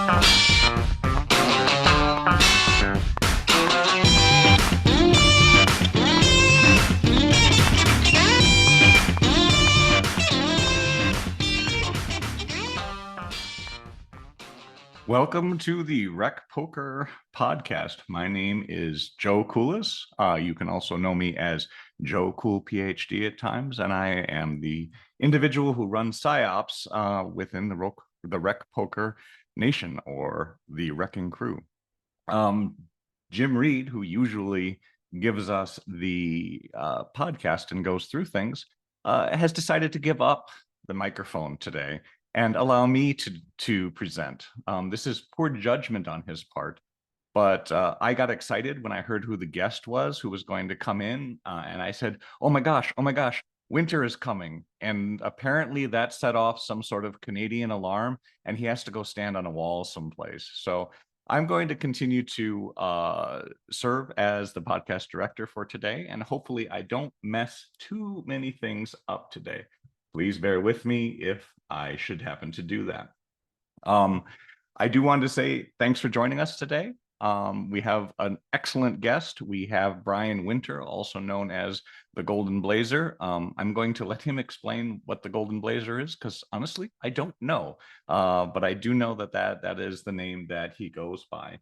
Welcome to the RecPoker podcast. My name is Joe Kulas. You can also know me as Joe Cool PhD at times, and I am the individual who runs PsyOps within the RecPoker Nation, or the RECing Crew. Jim Reed, who usually gives us the podcast and goes through things, has decided to give up the microphone today and allow me to present. This is poor judgment on his part, but I got excited when I heard who the guest was who was going to come in, and I said, oh my gosh, winter is coming. And apparently that set off some sort of Canadian alarm, and he has to go stand on a wall someplace. So I'm going to continue to serve as the podcast director for today, and hopefully I don't mess too many things up today. Please bear with me if I should happen to do that. I do want to say thanks for joining us today. We have an excellent guest. We have Brian Winter, also known as the Golden Blazer. I'm going to let him explain what the Golden Blazer is, because honestly, I don't know. But I do know that is the name that he goes by.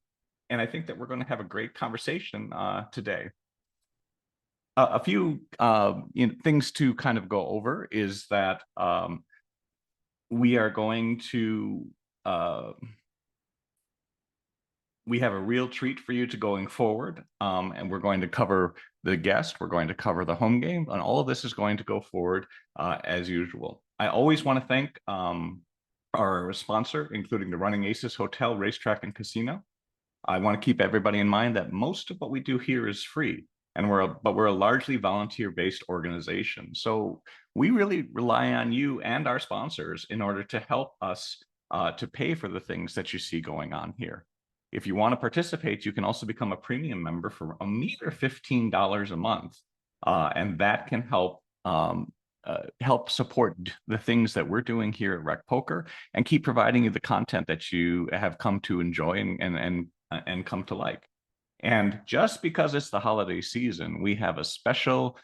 And I think that we're going to have a great conversation today. A few things to kind of go over is that we are going to we have a real treat for you to going forward, and we're going to cover the guest, we're going to cover the home game, and all of this is going to go forward as usual. I always want to thank our sponsor, including the Running Aces Hotel, Racetrack, and Casino. I want to keep everybody in mind that most of what we do here is free, and we're a largely volunteer-based organization. So we really rely on you and our sponsors in order to help us to pay for the things that you see going on here. If you want to participate, you can also become a premium member for a meager $15 a month, and that can help support the things that we're doing here at RecPoker and keep providing you the content that you have come to enjoy and come to like. And just because it's the holiday season, we have a special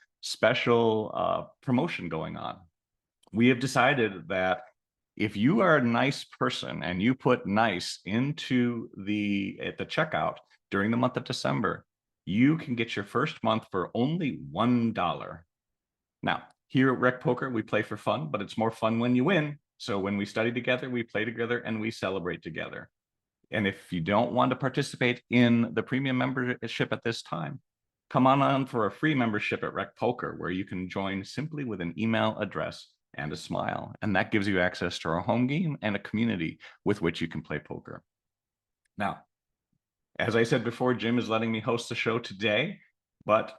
promotion going on. We have decided that if you are a nice person and you put nice into at the checkout during the month of December, you can get your first month for only $1. Now, here at RecPoker, we play for fun, but it's more fun when you win. So when we study together, we play together, and we celebrate together. And if you don't want to participate in the premium membership at this time, come on for a free membership at RecPoker, where you can join simply with an email address and a smile. And that gives you access to our home game and a community with which you can play poker. Now, as I said before, Jim is letting me host the show today, but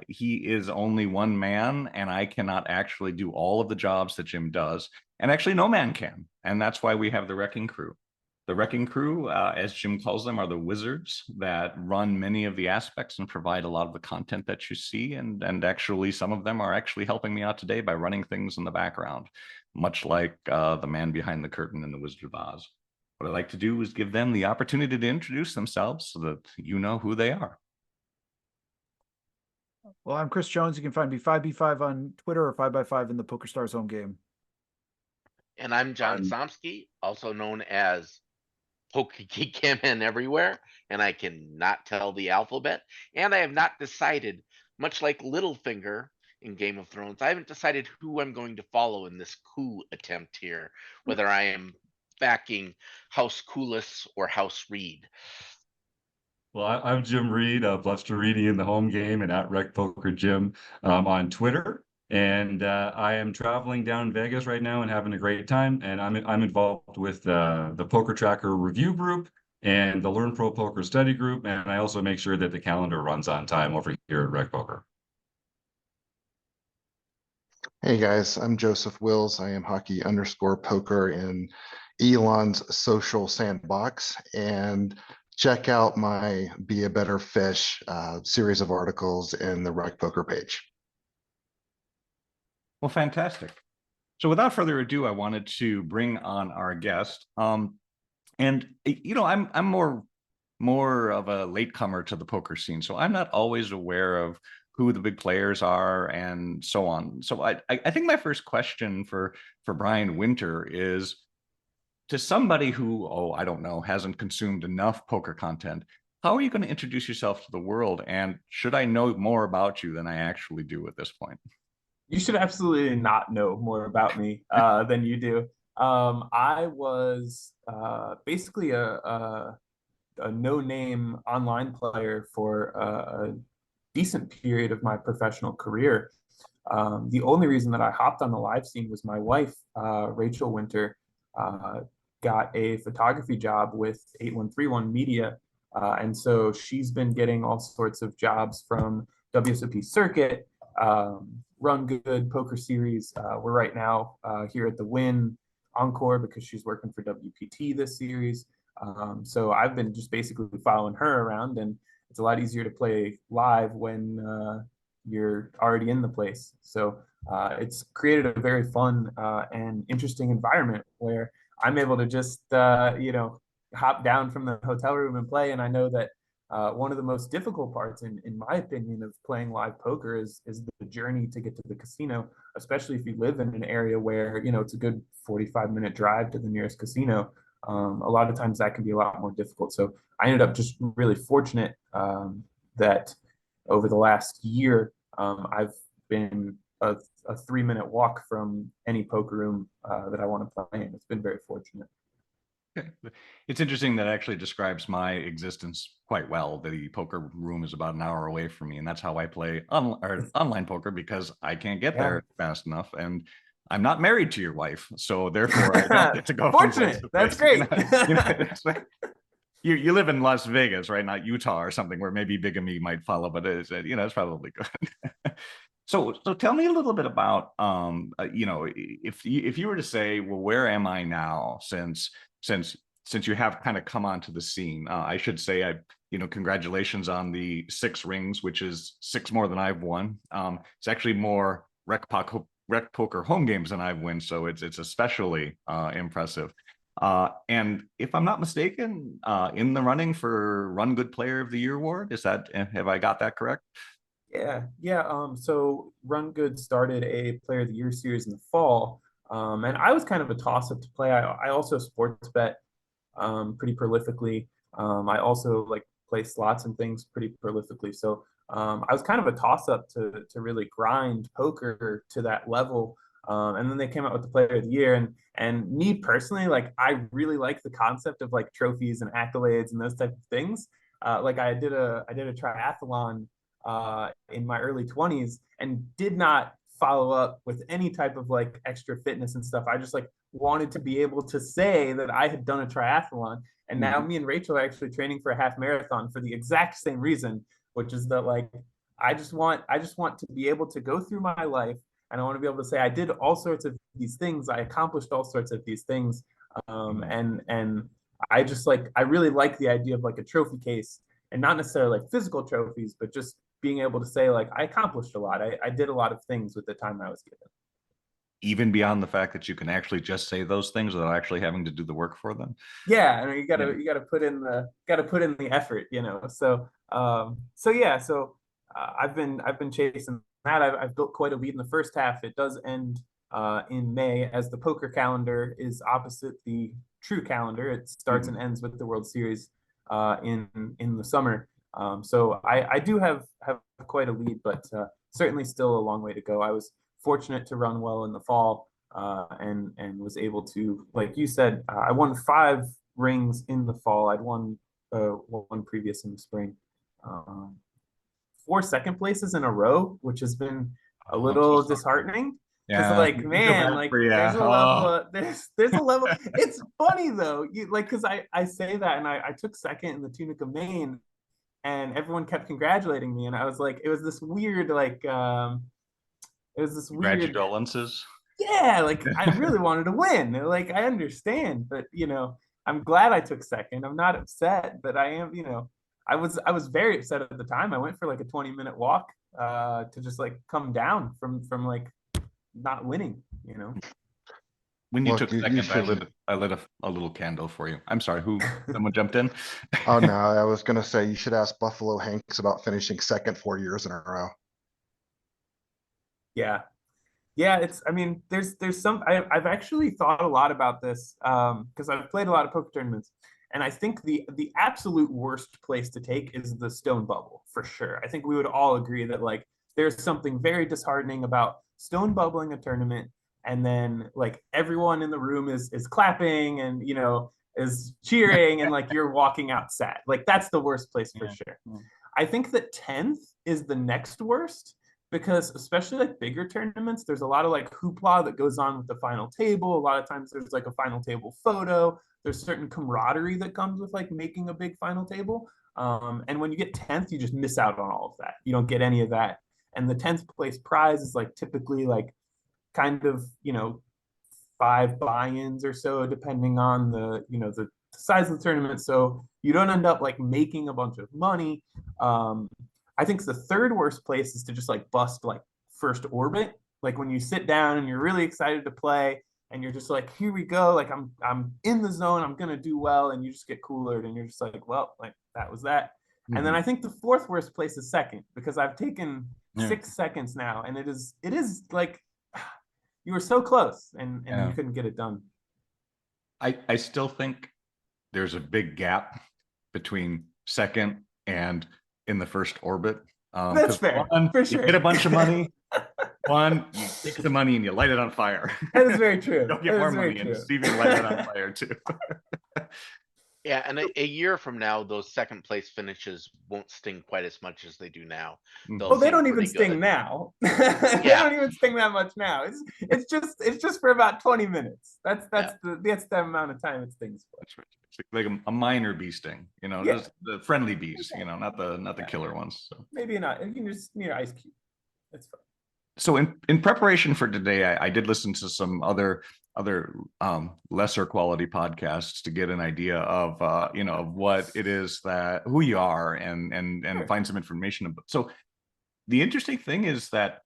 he is only one man, and I cannot actually do all of the jobs that Jim does. And actually, no man can. And that's why we have the Recing Crew. The Recing Crew, as Jim calls them, are the wizards that run many of the aspects and provide a lot of the content that you see. And actually, some of them are actually helping me out today by running things in the background, much like the man behind the curtain in The Wizard of Oz. What I'd like to do is give them the opportunity to introduce themselves so that you know who they are. Well, I'm Chris Jones. You can find me 5B5 on Twitter or 5x5 in the PokerStars home game. And I'm John Somsky, also known as PokeGeekMan everywhere, and I cannot tell the alphabet. And I have not decided, much like Littlefinger in Game of Thrones, I haven't decided who I'm going to follow in this coup attempt here, whether I am backing House Kulas or House Reed. Well, I'm Jim Reed, Bluster Reedy in the home game and at RecPoker Jim on Twitter. And I am traveling down Vegas right now and having a great time. And I'm involved with the Poker Tracker Review Group and the Learn Pro Poker Study Group. And I also make sure that the calendar runs on time over here at RecPoker. Hey guys, I'm Joseph Wills. I am hockey_poker in Elon's social sandbox. And check out my Be a Better Fish series of articles in the RecPoker page. Well, fantastic. So without further ado, I wanted to bring on our guest. And I'm more of a latecomer to the poker scene, so I'm not always aware of who the big players are and so on. So I think my first question for Brian Winter is, to somebody who, I don't know, hasn't consumed enough poker content, how are you going to introduce yourself to the world? And should I know more about you than I actually do at this point? You should absolutely not know more about me than you do. I was basically a no-name online player for a decent period of my professional career. The only reason that I hopped on the live scene was my wife, Rachel Winter, got a photography job with 8131 Media. And so she's been getting all sorts of jobs from WSOP Circuit, RunGood Poker Series. We're right now here at the Win Encore because she's working for WPT this series. So I've been just basically following her around, and it's a lot easier to play live when you're already in the place. So it's created a very fun and interesting environment where I'm able to just, hop down from the hotel room and play. And I know that one of the most difficult parts, in my opinion, of playing live poker is the journey to get to the casino, especially if you live in an area where, it's a good 45-minute drive to the nearest casino. A lot of times that can be a lot more difficult. So I ended up just really fortunate that over the last year, I've been a 3-minute walk from any poker room that I want to play in. It's been very fortunate. It's interesting that actually describes my existence quite well. The poker room is about an hour away from me, and that's how I play online poker, because I can't get there fast enough, and I'm not married to your wife, so therefore I don't get to go. Fortunate. That's great. You live in Las Vegas, right? Not Utah or something, where maybe bigamy might follow, but it's probably good. So tell me a little bit about if you were to say, well, where am I now since you have kind of come onto the scene? I should say, congratulations on the 6 rings, which is 6 more than I've won. It's actually more RecPoker home games than I've won, so it's especially impressive. And if I'm not mistaken, in the running for RunGood Player of the Year award, have I got that correct? Yeah. So RunGood started a Player of the Year series in the fall, and I was kind of a toss-up to play. I also sports bet pretty prolifically. I also play slots and things pretty prolifically. So I was kind of a toss-up to really grind poker to that level. And then they came out with the Player of the Year, and me personally, I really like the concept of trophies and accolades and those type of things. I did a triathlon in my early 20s and did not follow up with any type of extra fitness and stuff. I just wanted to be able to say that I had done a triathlon. And now me and Rachel are actually training for a half marathon for the exact same reason, which is that I just want to be able to go through my life, and I want to be able to say I did all sorts of these things, I accomplished all sorts of these things. And I just I really like the idea of a trophy case, and not necessarily physical trophies, but just being able to say I accomplished a lot. I did a lot of things with the time I was given. Even beyond the fact that you can actually just say those things without actually having to do the work for them. Yeah, I mean, you gotta put in the effort, So I've been chasing that. I've built quite a lead in the first half. It does end in May, as the poker calendar is opposite the true calendar. It starts and ends with the World Series in the summer. So I do have quite a lead, but certainly still a long way to go. I was fortunate to run well in the fall, and was able to, like you said, I won 5 rings in the fall. I'd won one previous in the spring. 4 second places in a row, which has been a little disheartening. Because there's a level. There's a level. It's funny though, because I say that, and I took second in the Tunica Main, and everyone kept congratulating me, and I was it was this weird Congratulations. Yeah, I really wanted to win. I understand, but I'm glad I took second. I'm not upset, but I am, I was very upset at the time. I went for a 20-minute walk to just come down from not winning. When you Look, took you second, should. I lit a little candle for you. I'm sorry, who, someone jumped in? Oh no, I was gonna say you should ask Buffalo Hanks about finishing second 4 years in a row. Yeah. Yeah, I mean, there's some, I've actually thought a lot about this, because I've played a lot of poker tournaments, and I think the absolute worst place to take is the stone bubble, for sure. I think we would all agree that like there's something very disheartening about stone bubbling a tournament, and then like everyone in the room is clapping and is cheering, and like you're walking out sad. Like that's the worst place for sure. Yeah. I think that 10th is the next worst, because especially like bigger tournaments, there's a lot of like hoopla that goes on with the final table. A lot of times there's like a final table photo. There's certain camaraderie that comes with like making a big final table. And when you get 10th, you just miss out on all of that. You don't get any of that. And the 10th place prize is like typically like kind of, 5 buy-ins or so, depending on the size of the tournament. So you don't end up like making a bunch of money. I think the third worst place is to just like bust like first orbit. Like when you sit down and you're really excited to play and you're just like, here we go. Like I'm in the zone. I'm going to do well. And you just get coolered and you're just like, well, like that was that. Mm-hmm. And then I think the fourth worst place is second, because I've taken 6 seconds now. And it is like, you were so close and you couldn't get it done. I still think there's a big gap between second and in the first orbit. That's fair. One, for sure. You get a bunch of money. One, you take the money and you light it on fire. That is very true. Don't get more money and Steve, you light it on fire too. Yeah, and a year from now, those second place finishes won't sting quite as much as they do now. They don't even sting now. They don't even sting that much now. It's just for about 20 minutes. That's the amount of time it stings for. That's right. It's like a minor bee sting, just the friendly bees, not the killer ones. So maybe not. You can just need an ice cube. That's fine. So in preparation for today, I did listen to some other lesser quality podcasts to get an idea of of what it is who you are and find some information about. So the interesting thing is that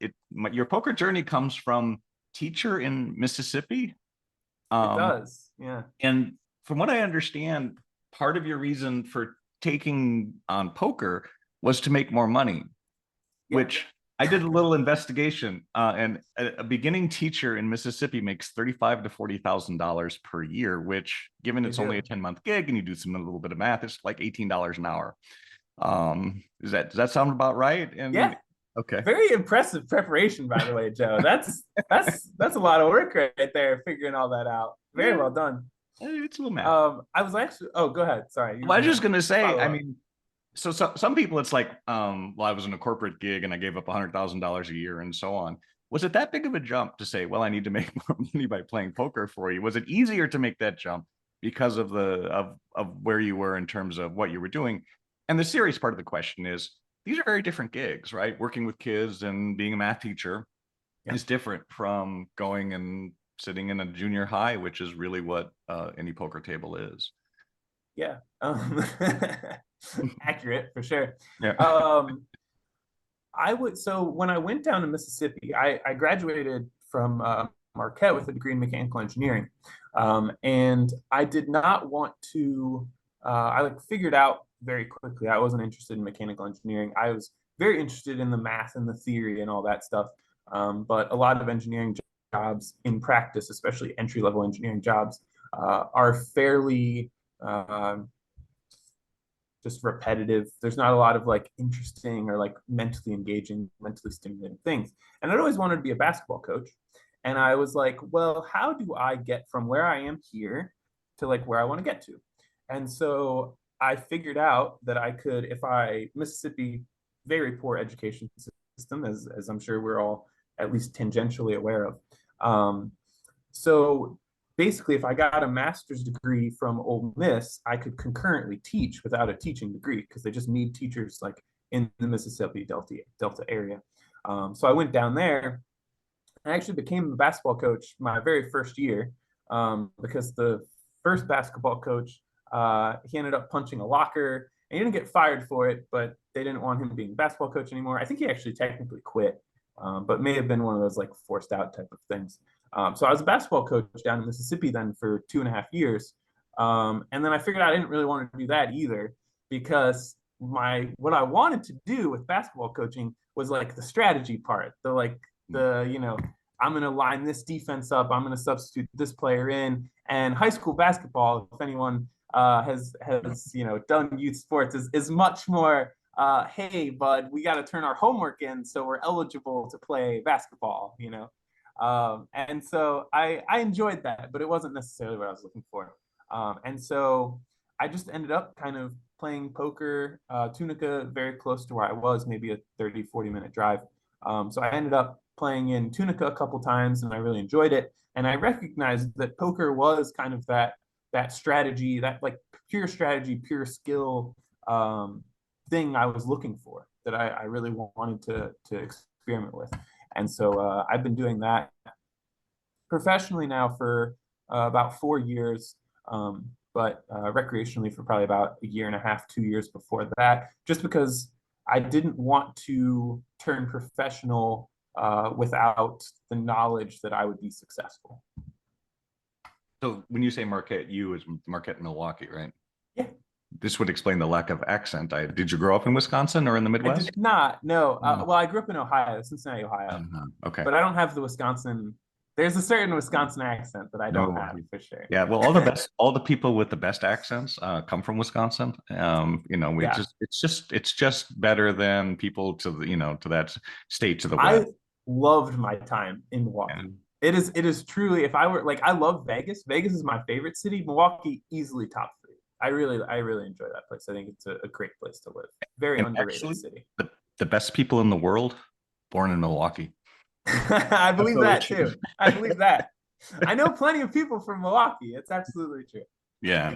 your poker journey comes from teacher in Mississippi. It does, yeah. And from what I understand, part of your reason for taking on poker was to make more money, which I did a little investigation, and a beginning teacher in Mississippi makes $35,000 to $40,000 per year, which, given it's only a 10-month gig and you do a little bit of math, it's like $18 an hour. Does that sound about right? And yeah. Okay. Very impressive preparation, by the way, Joe. That's a lot of work right there, figuring all that out. Very well done. It's a little math. I was actually. Oh, go ahead. Sorry. Well, I was just gonna say. I mean, so some people, it's like, well, I was in a corporate gig and I gave up $100,000 a year and so on. Was it that big of a jump to say, well, I need to make more money by playing poker for you? Was it easier to make that jump because of where you were in terms of what you were doing? And the serious part of the question is, these are very different gigs, right? Working with kids and being a math teacher is different from going and sitting in a junior high, which is really what any poker table is. Yeah. Accurate for sure. Yeah. So when I went down to Mississippi, I graduated from Marquette with a degree in mechanical engineering. And I did not want to, I figured out very quickly, I wasn't interested in mechanical engineering. I was very interested in the math and the theory and all that stuff. But a lot of engineering jobs in practice, especially entry-level engineering jobs, are fairly just repetitive. There's not a lot of like interesting or like mentally engaging, mentally stimulating things. And I'd always wanted to be a basketball coach. And I was like, well, how do I get from where I am here to like where I want to get to? And so I figured out that I could, Mississippi, very poor education system, as I'm sure we're all at least tangentially aware of. So basically, if I got a master's degree from Ole Miss, I could concurrently teach without a teaching degree, because they just need teachers like in the Mississippi Delta area. So I went down there. I actually became a basketball coach my very first year, because the first basketball coach, he ended up punching a locker, and he didn't get fired for it, but they didn't want him being a basketball coach anymore. I think he actually technically quit, but may have been one of those like forced out type of things. So I was a basketball coach down in Mississippi then for 2.5 years. And then I figured I didn't really want to do that either, because what I wanted to do with basketball coaching was like the strategy part, I'm going to line this defense up, I'm going to substitute this player in. And high school basketball, if anyone has done youth sports, is much more hey bud, we got to turn our homework in so we're eligible to play basketball. And so I enjoyed that, but it wasn't necessarily what I was looking for. And so I just ended up kind of playing poker, Tunica, very close to where I was, maybe a 30-40 minute drive. So I ended up playing in Tunica a couple times, and I really enjoyed it. And I recognized that poker was kind of that strategy, that like pure strategy, pure skill thing I was looking for, that I really wanted to experiment with. And so I've been doing that professionally now for about 4 years, but recreationally for probably about 1.5 years, 2 years before that, just because I didn't want to turn professional without the knowledge that I would be successful. So when you say Marquette, you is Marquette, Milwaukee, right? Yeah. This would explain the lack of accent. Did you grow up in Wisconsin or in the I Midwest? did not, no. Oh. Well, I grew up in Ohio, Cincinnati, Ohio. Okay. But I don't have the Wisconsin. There's a certain Wisconsin accent that I don't have for sure. Yeah, well, all the people with the best accents come from Wisconsin. It's just better than people to that state to the west. I loved my time in Milwaukee. Yeah. It is truly, if I were like, I love Vegas. Vegas is my favorite city. Milwaukee easily top 3. I really enjoy that place. I think it's a great place to live. Very underrated city. The best people in the world born in Milwaukee. I believe that too. I believe that. I know plenty of people from Milwaukee. It's absolutely true. Yeah,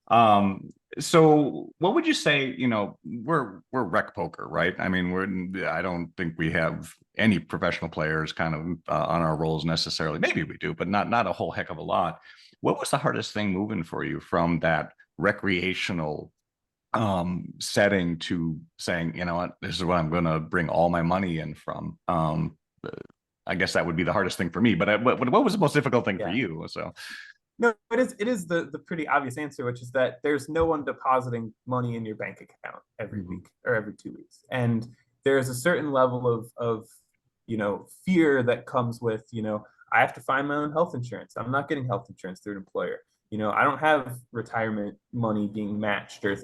no. So what would you say, we're rec poker, right? I mean, I don't think we have any professional players kind of on our rolls necessarily. Maybe we do, but not a whole heck of a lot. What was the hardest thing moving for you from that recreational setting to saying, you know what, this is what I'm going to bring all my money in from? I guess that would be the hardest thing for me, but what was the most difficult thing for you? So no, it is the pretty obvious answer, which is that there's no one depositing money in your bank account every week or every 2 weeks. And there's a certain level of fear that comes with, I have to find my own health insurance. I'm not getting health insurance through an employer. I don't have retirement money being matched or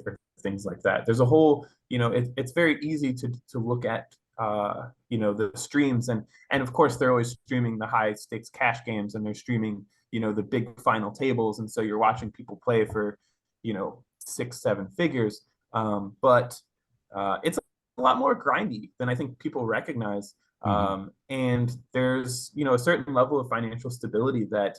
things like that. There's a whole, it's very easy to look at the streams, and of course they're always streaming the high stakes cash games, and they're streaming the big final tables, and so you're watching people play for 6-7 figures, but it's a lot more grindy than I think people recognize. And there's a certain level of financial stability that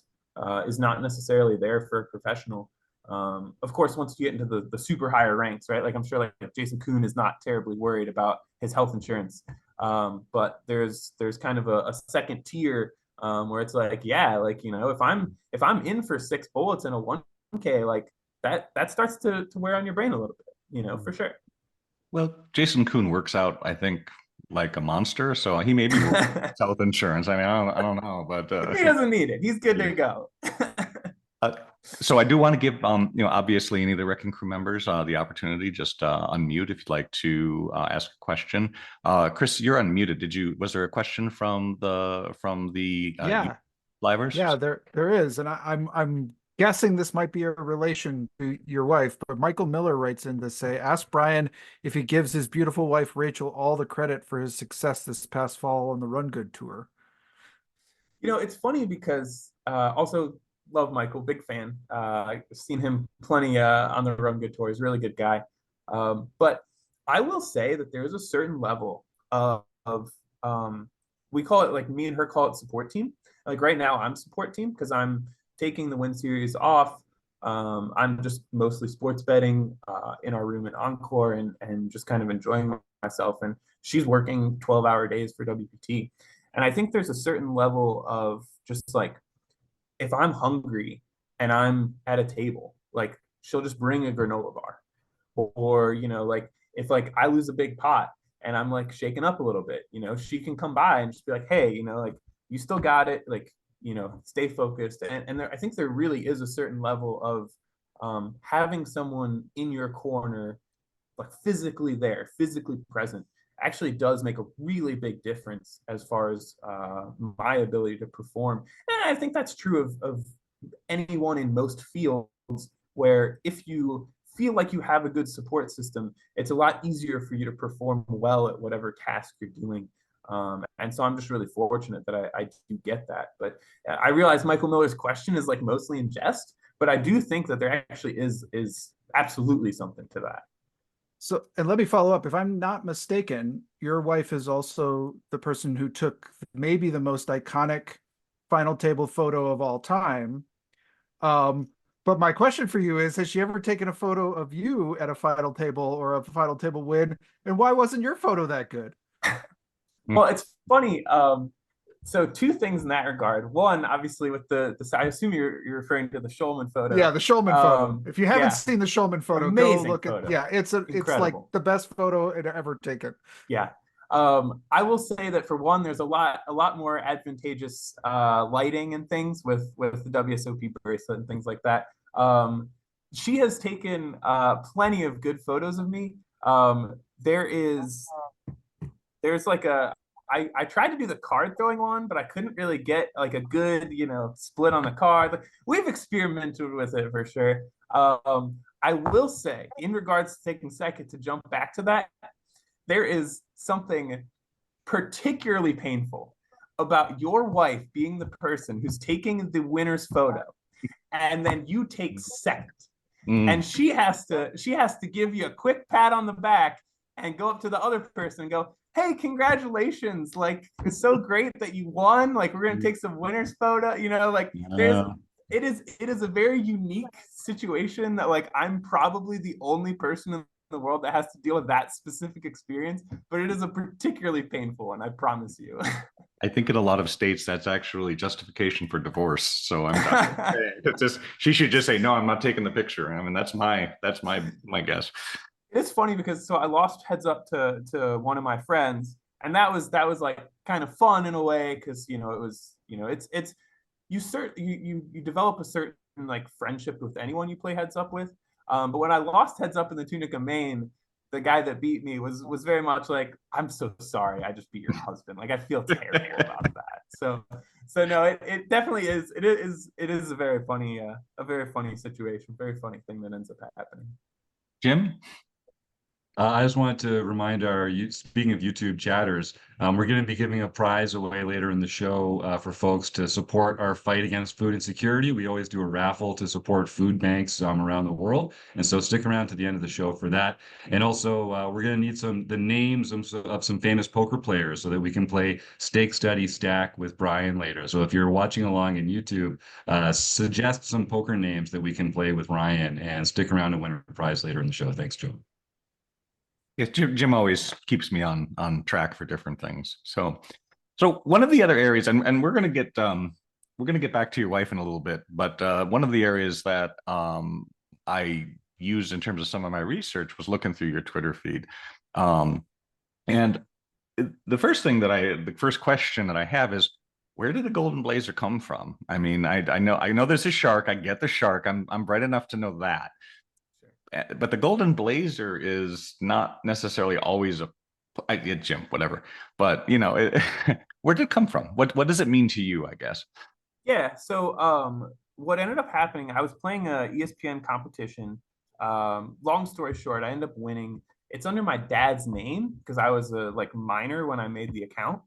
is not necessarily there for a professional. Of course, once you get into the super higher ranks, right? Like I'm sure like Jason Kuhn is not terribly worried about his health insurance. But there's kind of a second tier where it's like, yeah, like, if I'm in for 6 bullets in a 1K, like that starts to wear on your brain a little bit, for sure. Well, Jason Kuhn works out, I think, like a monster, so he may be health insurance. I mean, I don't know, but he doesn't need it. He's good to go. So I do want to give, obviously any of the Wrecking Crew members the opportunity, just unmute if you'd like to ask a question. Chris, you're unmuted. Was there a question from the livers? Yeah, there is, and I'm guessing this might be a relation to your wife, but Michael Miller writes in to say, ask Brian if he gives his beautiful wife Rachel all the credit for his success this past fall on the RunGood tour. It's funny because also love Michael, big fan. I've seen him plenty on the RunGood tour. He's a really good guy. But I will say that there's a certain level of we call it, like, me and her call it support team. Like right now I'm support team because I'm taking the Win Series off. I'm just mostly sports betting in our room at Encore and just kind of enjoying myself. And she's working 12-hour days for WPT. And I think there's a certain level of just like, if I'm hungry and I'm at a table, like she'll just bring a granola bar, or like if like I lose a big pot and I'm like shaking up a little bit, she can come by and just be like, hey, like you still got it, like stay focused. And I think there really is a certain level of having someone in your corner, like physically there, physically present, actually does make a really big difference as far as my ability to perform. And I think that's true of anyone in most fields, where if you feel like you have a good support system, it's a lot easier for you to perform well at whatever task you're doing. And so I'm just really fortunate that I do get that. But I realize Michael Miller's question is like mostly in jest, but I do think that there actually is absolutely something to that. So, and let me follow up. If I'm not mistaken, your wife is also the person who took maybe the most iconic final table photo of all time. But my question for you is, has she ever taken a photo of you at a final table or a final table win? And why wasn't your photo that good? Well, it's funny. So two things in that regard. One, obviously, with the I assume you're referring to the Shulman photo. Yeah, the Shulman photo. If you haven't seen the Shulman photo, amazing go look photo. at. Yeah, it's like the best photo ever taken. Yeah. I will say that for one, there's a lot more advantageous lighting and things with the WSOP bracelet and things like that. She has taken plenty of good photos of me. There's like I tried to do the card throwing one, but I couldn't really get like a good, split on the card. Like, we've experimented with it for sure. I will say, in regards to taking second, to jump back to that, there is something particularly painful about your wife being the person who's taking the winner's photo, and then you take second. And she has to give you a quick pat on the back and go up to the other person and go, "Hey, congratulations. Like, it's so great that you won. Like, we're going to take some winner's photo." It is a very unique situation that, like, I'm probably the only person in the world that has to deal with that specific experience, but it is a particularly painful one, I promise you. I think in a lot of states that's actually justification for divorce. So I'm not it's just, she should just say, "No, I'm not taking the picture." I mean, that's my guess. It's funny because I lost heads up to one of my friends, and that was like kind of fun in a way, because it was it's you develop a certain like friendship with anyone you play heads up with. But when I lost heads up in the Tunica main, the guy that beat me was very much like, "I'm so sorry, I just beat your husband. Like, I feel terrible about that." So no, it definitely is. It is a very funny situation, very funny thing that ends up happening. Jim? I just wanted to remind speaking of YouTube chatters, we're going to be giving a prize away later in the show for folks to support our fight against food insecurity. We always do a raffle to support food banks around the world. And so stick around to the end of the show for that. And also, we're going to need the names of some famous poker players so that we can play Stake Study Stack with Brian later. So if you're watching along in YouTube, suggest some poker names that we can play with Ryan, and stick around to win a prize later in the show. Thanks, Joe. Yes, Jim always keeps me on track for different things. So one of the other areas, and we're gonna get back to your wife in a little bit, but one of the areas that I used in terms of some of my research was looking through your Twitter feed, and the first question that I have is, where did the golden blazer come from? I mean, I know there's a shark. I get the shark. I'm bright enough to know that. But the golden blazer is not necessarily always Jim, whatever. But where did it come from? What does it mean to you, I guess? Yeah. So what ended up happening, I was playing a ESPN competition. Long story short, I ended up winning. It's under my dad's name because I was a minor when I made the account.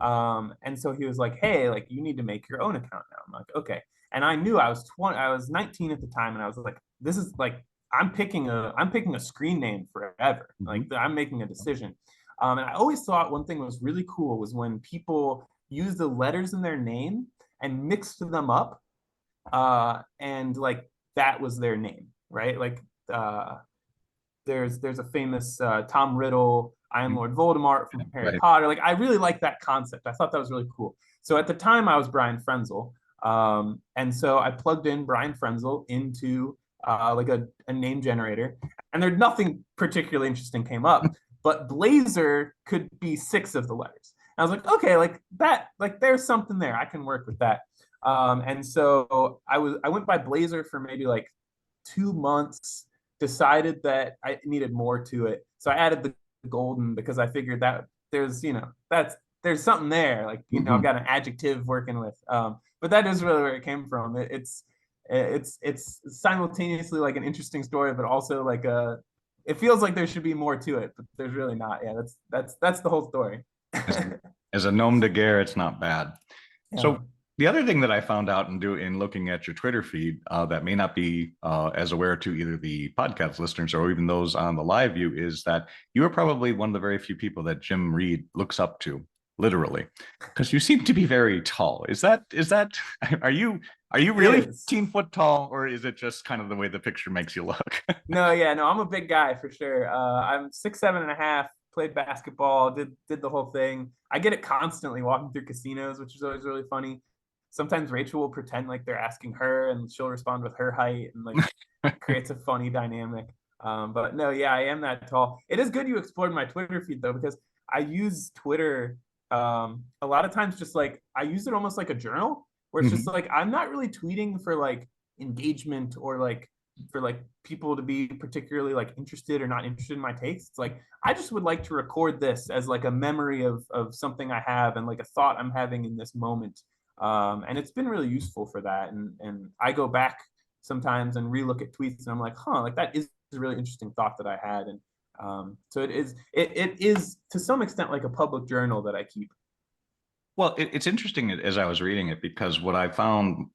And so he was like, "Hey, like, you need to make your own account now." I'm like, "Okay." And I knew I was 19 at the time, and I was like, "This is like, I'm picking a screen name forever. Like, I'm making a decision." And I always thought one thing that was really cool was when people use the letters in their name and mixed them up, and like that was their name, right? Like, there's a famous Tom Riddle, I Am Lord Voldemort from Harry Potter. Like, I really like that concept. I thought that was really cool. So at the time, I was Brian Frenzel, and so I plugged in Brian Frenzel into like a name generator, and there's nothing particularly interesting came up, but Blazer could be 6 of the letters. And I was like, okay, like that, like there's something there. I can work with that. And so I went by Blazer for maybe like 2 months, decided that I needed more to it. So I added the golden because I figured that there's, there's something there. Like, I've got an adjective working with. But that is really where it came from. It's simultaneously like an interesting story, but also like it feels like there should be more to it, but there's really not. Yeah, that's the whole story. As a nom de guerre, it's not bad. Yeah. So the other thing that I found out in looking at your Twitter feed that may not be as aware to either the podcast listeners or even those on the live view is that you are probably one of the very few people that Jim Reed looks up to, literally, because you seem to be very tall. Is that are you really 15 foot tall, or is it just kind of the way the picture makes you look? No, I'm a big guy for sure. I'm 6'7.5". Played basketball, did the whole thing. I get it constantly walking through casinos, which is always really funny. Sometimes Rachel will pretend like they're asking her, and she'll respond with her height, and like creates a funny dynamic. But no, yeah, I am that tall. It is good you explored my Twitter feed though, because I use Twitter a lot of times just like I use it almost like a journal, where it's just like I'm not really tweeting for like engagement or like for like people to be particularly like interested or not interested in my takes. It's like I just would like to record this as like a memory of something I have and like a thought I'm having in this moment. And it's been really useful for that. And I go back sometimes and relook at tweets and I'm like, like that is a really interesting thought that I had. And so it is to some extent like a public journal that I keep. Well, it's interesting as I was reading it, because what I found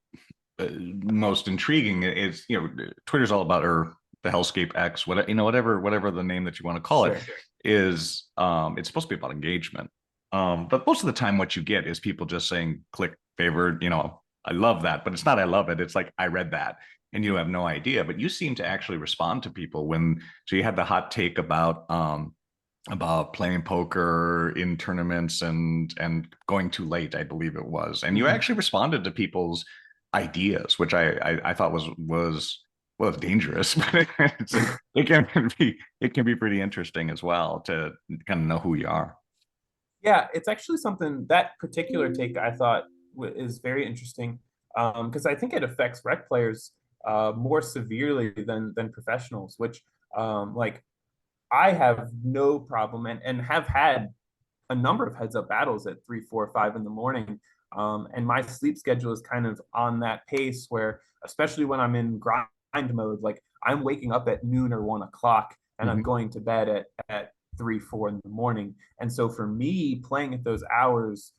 most intriguing is, Twitter's all about, or the Hellscape X, whatever the name that you want to call it is. It's supposed to be about engagement, but most of the time what you get is people just saying click favorite, I love that, but it's not I love it, it's like I read that, and you have no idea. But you seem to actually respond to people so you had the hot take about playing poker in tournaments and going too late, I believe it was, and you actually responded to people's ideas, which I thought was dangerous, but it can be pretty interesting as well to kind of know who you are. Yeah, it's actually something, that particular take I thought is very interesting, because I think it affects rec players more severely than professionals, which like I have no problem and have had a number of heads up battles at 3, 4, 5 in the morning. And my sleep schedule is kind of on that pace where, especially when I'm in grind mode, like I'm waking up at noon or 1 o'clock and I'm going to bed at 3, 4 in the morning. And so for me, playing at those hours,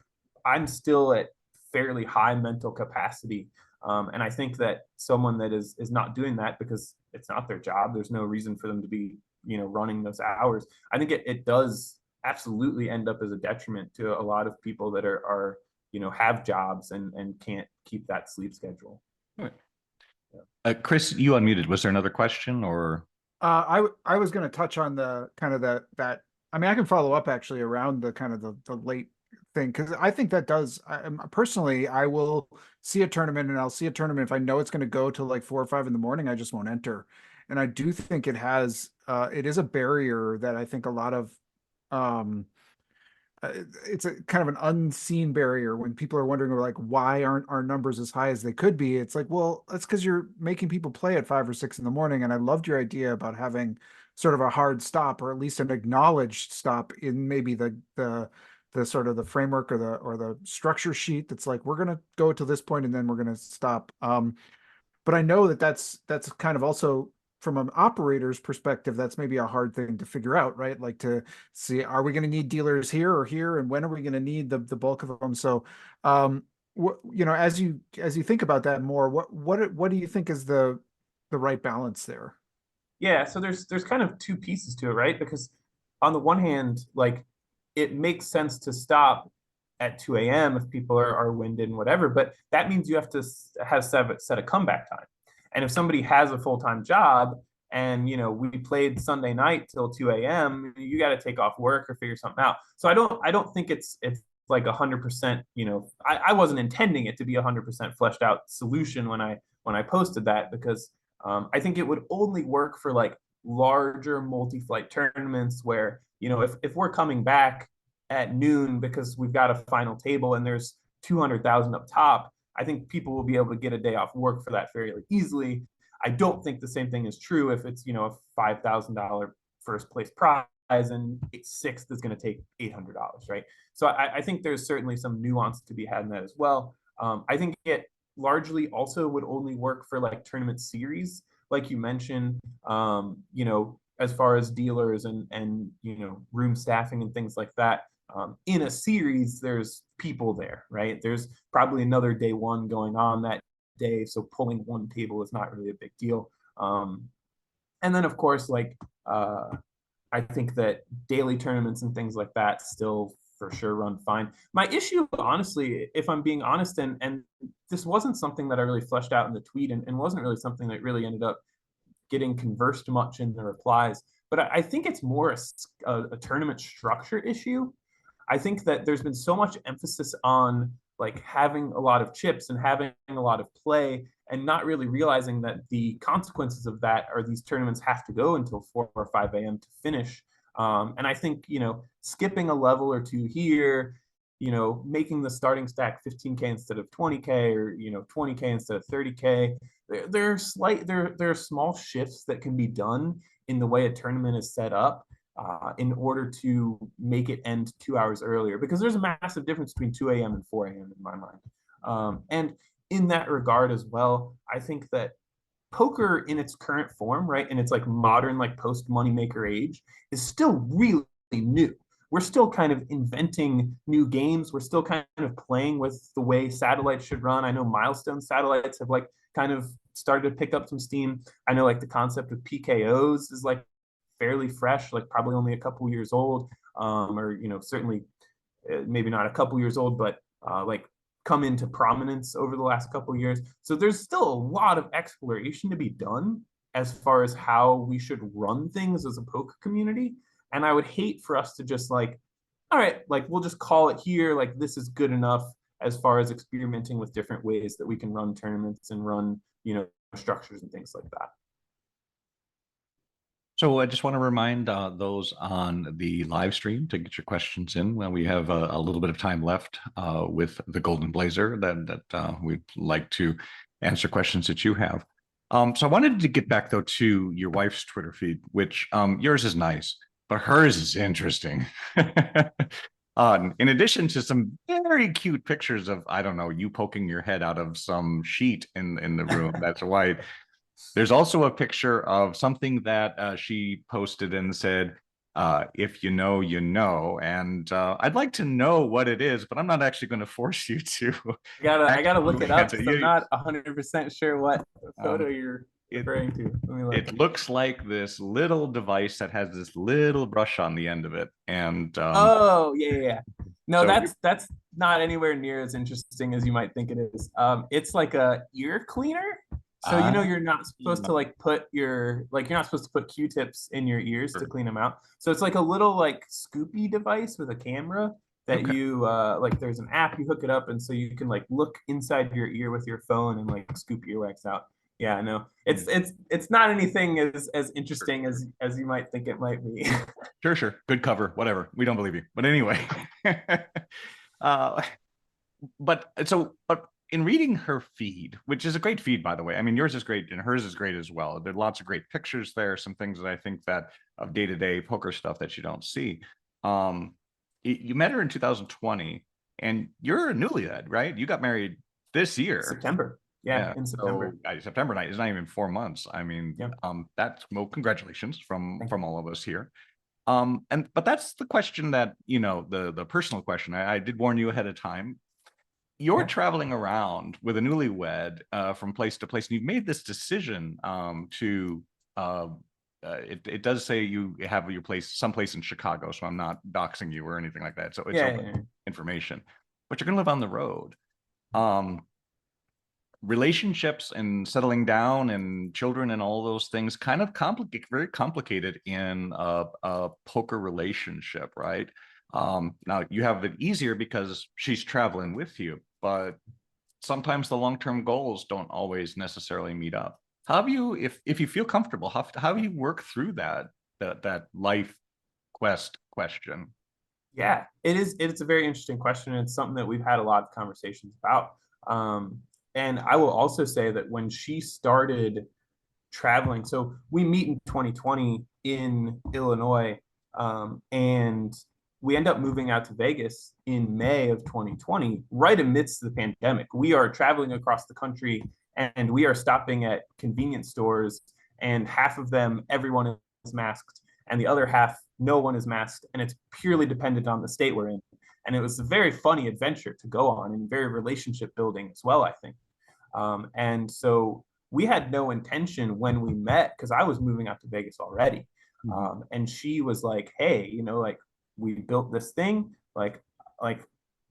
I'm still at fairly high mental capacity. And I think that someone that is not doing that because it's not their job, there's no reason for them to be, running those hours. I think it does absolutely end up as a detriment to a lot of people that are have jobs and can't keep that sleep schedule. Chris, you unmuted. Was there another question, or? I was going to touch on the kind of that. I mean, I can follow up actually around the kind of the late thing, because I think that does. Personally, I will see a tournament, and I'll see a tournament if I know it's going to go till like 4 or 5 in the morning. I just won't enter, and I do think it is a barrier that I think a lot of it's a kind of an unseen barrier when people are wondering like, why aren't our numbers as high as they could be? It's like, well, that's because you're making people play at 5 or 6 in the morning. And I loved your idea about having sort of a hard stop, or at least an acknowledged stop in maybe the sort of the framework or the structure sheet that's like, we're going to go to this point and then we're going to stop. But I know that's kind of also, from an operator's perspective, that's maybe a hard thing to figure out, right? Like to see, are we going to need dealers here or here, and when are we going to need the bulk of them? So, as you think about that more, what do you think is the right balance there? Yeah, so there's kind of two pieces to it, right? Because on the one hand, like it makes sense to stop at 2 a.m. if people are winded and whatever, but that means you have to set a comeback time. And if somebody has a full-time job and, we played Sunday night till 2 a.m., you got to take off work or figure something out. So I don't think it's like 100%, I wasn't intending it to be 100% fleshed out solution when I posted that, because I think it would only work for like larger multi-flight tournaments where, if we're coming back at noon because we've got a final table and there's 200,000 up top, I think people will be able to get a day off work for that fairly easily. I don't think the same thing is true if it's, you know, a $5,000 first place prize and sixth is going to take $800, right? So I think there's certainly some nuance to be had in that as well. I think it largely also would only work for like tournament series, like you mentioned, you know, as far as dealers and you know, room staffing and things like that. In a series, there's people there, right? There's probably another day one going on that day, so pulling one table is not really a big deal. And then of course, like I think that daily tournaments and things like that still for sure run fine. My issue, honestly, if I'm being honest, and this wasn't something that I really fleshed out in the tweet, and wasn't really something that really ended up getting conversed much in the replies, but I think it's more a tournament structure issue. I think that there's been so much emphasis on like having a lot of chips and having a lot of play, and not really realizing that the consequences of that are these tournaments have to go until 4 or 5 a.m. to finish. And I think, you know, skipping a level or two here, you know, making the starting stack 15K instead of 20K, or, you know, 20K instead of 30K, there are small shifts that can be done in the way a tournament is set up in order to make it end 2 hours earlier, because there's a massive difference between 2 a.m. and 4 a.m. in my mind. And in that regard as well, I think that poker in its current form, right, in its like modern, like post moneymaker age, is still really new. We're still kind of inventing new games. We're still kind of playing with the way satellites should run. I know milestone satellites have like kind of started to pick up some steam. I know like the concept of PKOs is like fairly fresh, like probably only a couple years old, or, you know, certainly maybe not a couple years old, but like come into prominence over the last couple of years. So there's still a lot of exploration to be done as far as how we should run things as a poker community. And I would hate for us to just like, all right, like we'll just call it here, like this is good enough as far as experimenting with different ways that we can run tournaments and run, you know, structures and things like that. So I just want to remind those on the live stream to get your questions in when we have a little bit of time left with the Golden Blazer that we'd like to answer questions that you have. So I wanted to get back though to your wife's Twitter feed, which yours is nice, but hers is interesting. In addition to some very cute pictures of, I don't know, you poking your head out of some sheet in the room that's white. There's also a picture of something that she posted and said, if you know, you know. And I'd like to know what it is, but I'm not actually going to force you to. I gotta look it up. answer. So I'm not 100% sure what photo you're referring to. Let me look. It looks like this little device that has this little brush on the end of it. And oh, yeah. No, so that's not anywhere near as interesting as you might think it is. It's like a ear cleaner. So, you know, you're not supposed to like put your, like, you're not supposed to put Q-tips in your ears to clean them out. So it's like a little like scoopy device with a camera that you like, there's an app, you hook it up, and so you can like look inside your ear with your phone and like scoop earwax out. Yeah, I know. It's not anything as interesting as you might think it might be. Sure. Good cover, whatever. We don't believe you. But anyway. But in reading her feed, which is a great feed, by the way, I mean, yours is great and hers is great as well. There are lots of great pictures there, some things that I think that of day-to-day poker stuff that you don't see. You met her in 2020 and you're a newlywed, right? You got married this year. September. Yeah, in September. So, September night is not even 4 months. I mean, Yep. That's, well, congratulations from all of us here. But that's the question that, you know, the personal question. I did warn you ahead of time. You're traveling around with a newlywed from place to place, and you've made this decision to. It does say you have your place someplace in Chicago, so I'm not doxing you or anything like that. So it's open information, but you're going to live on the road. Relationships and settling down and children and all those things kind of very complicated in a poker relationship, right? Now you have it easier because she's traveling with you, but sometimes the long-term goals don't always necessarily meet up. How have you, if you feel comfortable, how have you worked through that life quest question? Yeah, it's a very interesting question. And it's something that we've had a lot of conversations about. And I will also say that when she started traveling, so we meet in 2020 in Illinois, and we end up moving out to Vegas in May of 2020, right amidst the pandemic. We are traveling across the country and we are stopping at convenience stores, and half of them, everyone is masked, and the other half, no one is masked. And it's purely dependent on the state we're in. And it was a very funny adventure to go on and very relationship building as well, I think. And so we had no intention when we met, because I was moving out to Vegas already. And she was like, hey, you know, like, we built this thing, like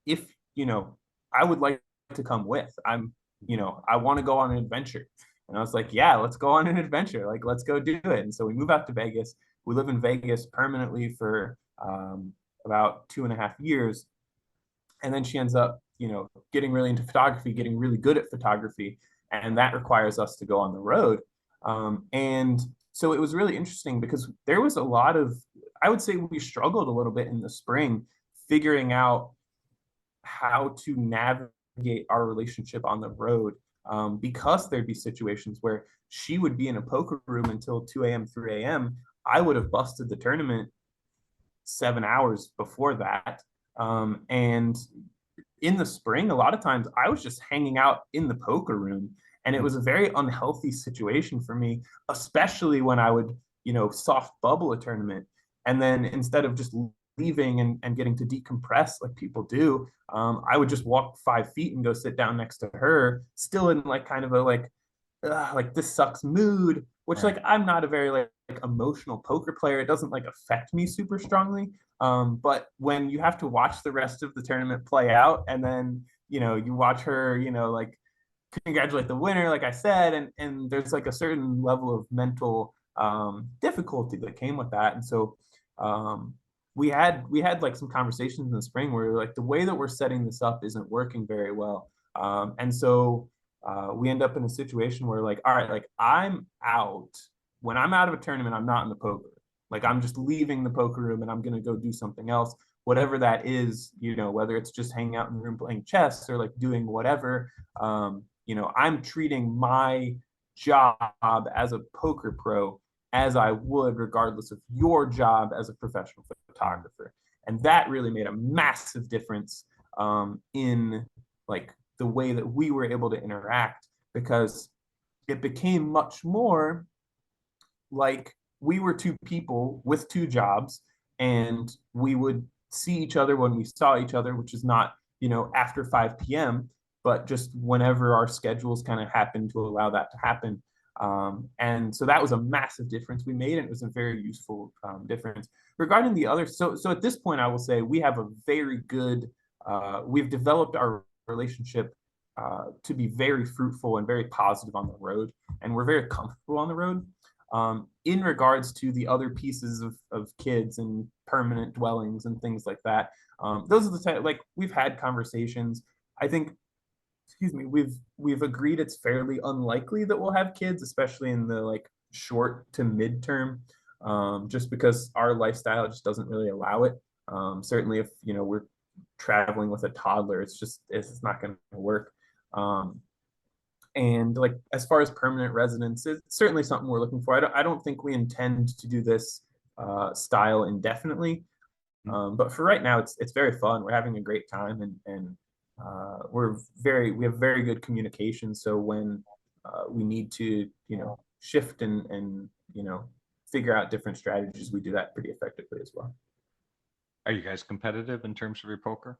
if, you know, I would like to come with, I'm, you know, I want to go on an adventure. And I was like, yeah, let's go on an adventure. Like, let's go do it. And so we move out to Vegas. We live in Vegas permanently for about 2.5 years. And then she ends up, you know, getting really into photography, getting really good at photography. And that requires us to go on the road. And so it was really interesting because there was a lot of, I would say we struggled a little bit in the spring figuring out how to navigate our relationship on the road, because there'd be situations where she would be in a poker room until 2 a.m., 3 a.m. I would have busted the tournament 7 hours before that. And in the spring, a lot of times I was just hanging out in the poker room, and it was a very unhealthy situation for me, especially when I would, you know, soft bubble a tournament. And then instead of just leaving and getting to decompress like people do, I would just walk 5 feet and go sit down next to her, still in like kind of a like this sucks mood, which like I'm not a very like emotional poker player. It doesn't like affect me super strongly. But when you have to watch the rest of the tournament play out, and then, you know, you watch her, you know, like congratulate the winner, like I said, and there's like a certain level of mental difficulty that came with that. And so we had like some conversations in the spring where like the way that we're setting this up isn't working very well. And so we end up in a situation where like, all right, like I'm out. When I'm out of a tournament, I'm not in the poker. Like I'm just leaving the poker room and I'm going to go do something else, whatever that is, you know, whether it's just hanging out in the room playing chess or like doing whatever. You know, I'm treating my job as a poker pro as I would regardless of your job as a professional photographer. And that really made a massive difference in like the way that we were able to interact, because it became much more like we were two people with two jobs, and we would see each other when we saw each other, which is not, you know, after 5 p.m., but just whenever our schedules kind of happened to allow that to happen. And so that was a massive difference we made, and it was a very useful difference. Regarding the other, so at this point, I will say we have a very good, we've developed our relationship to be very fruitful and very positive on the road, and we're very comfortable on the road. In regards to the other pieces of kids and permanent dwellings and things like that, those are the type, like we've had conversations. I think, excuse me, we've agreed it's fairly unlikely that we'll have kids, especially in the like short to midterm, just because our lifestyle just doesn't really allow it. Certainly, if you know we're traveling with a toddler, it's not going to work. And like as far as permanent residence, it's certainly something we're looking for. I don't think we intend to do this style indefinitely, but for right now, it's very fun. We're having a great time, and we have very good communication. So when we need to, you know, shift and you know, figure out different strategies, we do that pretty effectively as well. Are you guys competitive in terms of your poker?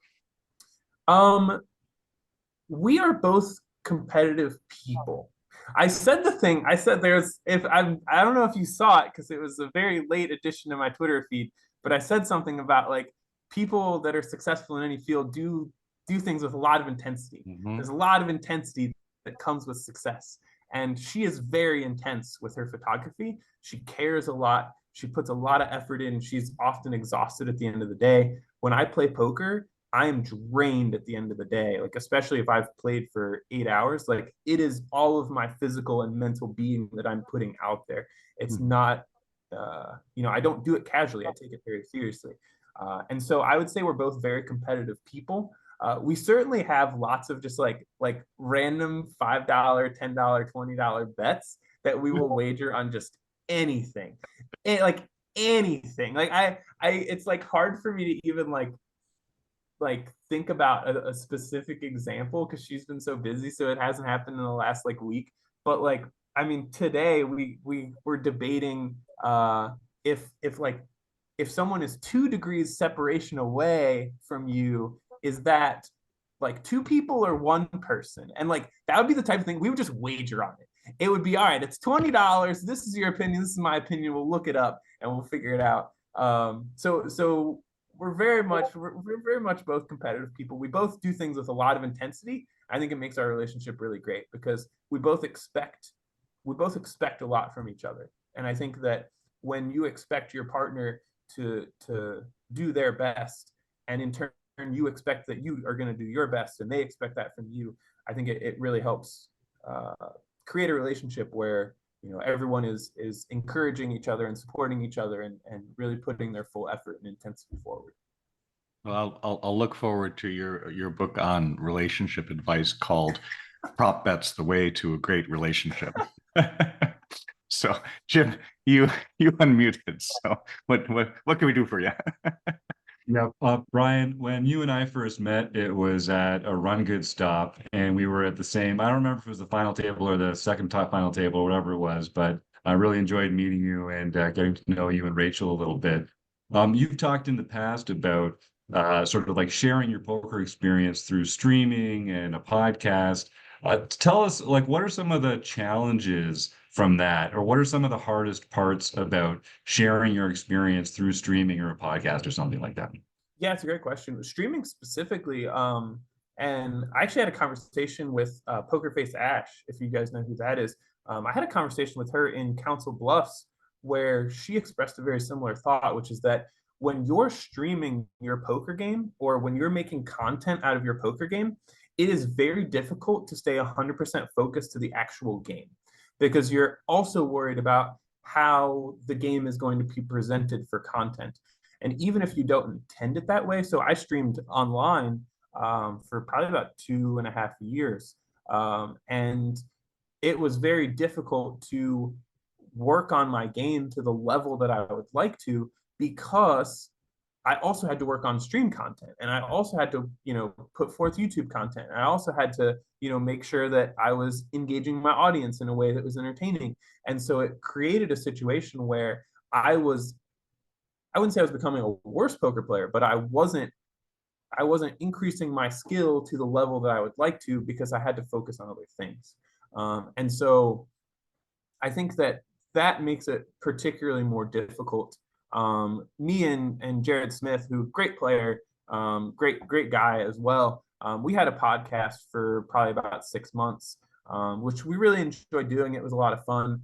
We are both competitive people. I said there's, if I don't know if you saw it because it was a very late addition to my Twitter feed, but I said something about like people that are successful in any field do things with a lot of intensity. There's a lot of intensity that comes with success. And she is very intense with her photography. She cares a lot. She puts a lot of effort in. She's often exhausted at the end of the day. When I play poker, I am drained at the end of the day, like especially if I've played for 8 hours, like it is all of my physical and mental being that I'm putting out there. It's not, you know, I don't do it casually. I take it very seriously. And so I would say we're both very competitive people. We certainly have lots of just like random $5, $10, $20 bets that we will wager on just anything, and like anything. Like it's like hard for me to even think about a specific example because she's been so busy, so it hasn't happened in the last like week. But like, I mean, today we were debating if someone is 2 degrees separation away from you, is that like 2 people or 1 person? And like that would be the type of thing we would just wager on it. It would be, all right, it's $20. This is your opinion. This is my opinion. We'll look it up and we'll figure it out. So we're very much both competitive people. We both do things with a lot of intensity. I think it makes our relationship really great because we both expect a lot from each other. And I think that when you expect your partner to do their best, and in turn you expect that you are going to do your best and they expect that from you, I think it really helps create a relationship where everyone is encouraging each other and supporting each other and really putting their full effort and intensity forward. Well, I'll look forward to your book on relationship advice called "Prop Bets: The Way to a Great Relationship." So, Jim, you unmuted. So, what can we do for you? Yeah, Brian, when you and I first met, it was at a RunGood stop, and we were at the same, I don't remember if it was the final table or the second top final table, or whatever it was, but I really enjoyed meeting you and getting to know you and Rachel a little bit. You've talked in the past about sort of like sharing your poker experience through streaming and a podcast. Tell us, like, what are some of the challenges from that, or what are some of the hardest parts about sharing your experience through streaming or a podcast or something like that? Yeah, it's a great question. Streaming specifically, and I actually had a conversation with Poker Face Ash, if you guys know who that is. I had a conversation with her in Council Bluffs where she expressed a very similar thought, which is that when you're streaming your poker game or when you're making content out of your poker game, it is very difficult to stay 100% focused to the actual game because you're also worried about how the game is going to be presented for content. And even if you don't intend it that way, so I streamed online for probably about 2.5 years. And it was very difficult to work on my game to the level that I would like to because I also had to work on stream content and I also had to, put forth YouTube content. And I also had to, make sure that I was engaging my audience in a way that was entertaining. And so it created a situation where I wouldn't say I was becoming a worse poker player, but I wasn't increasing my skill to the level that I would like to because I had to focus on other things. And so I think that makes it particularly more difficult. Me and Jared Smith, who great player, great guy as well. We had a podcast for probably about 6 months, which we really enjoyed doing. It was a lot of fun.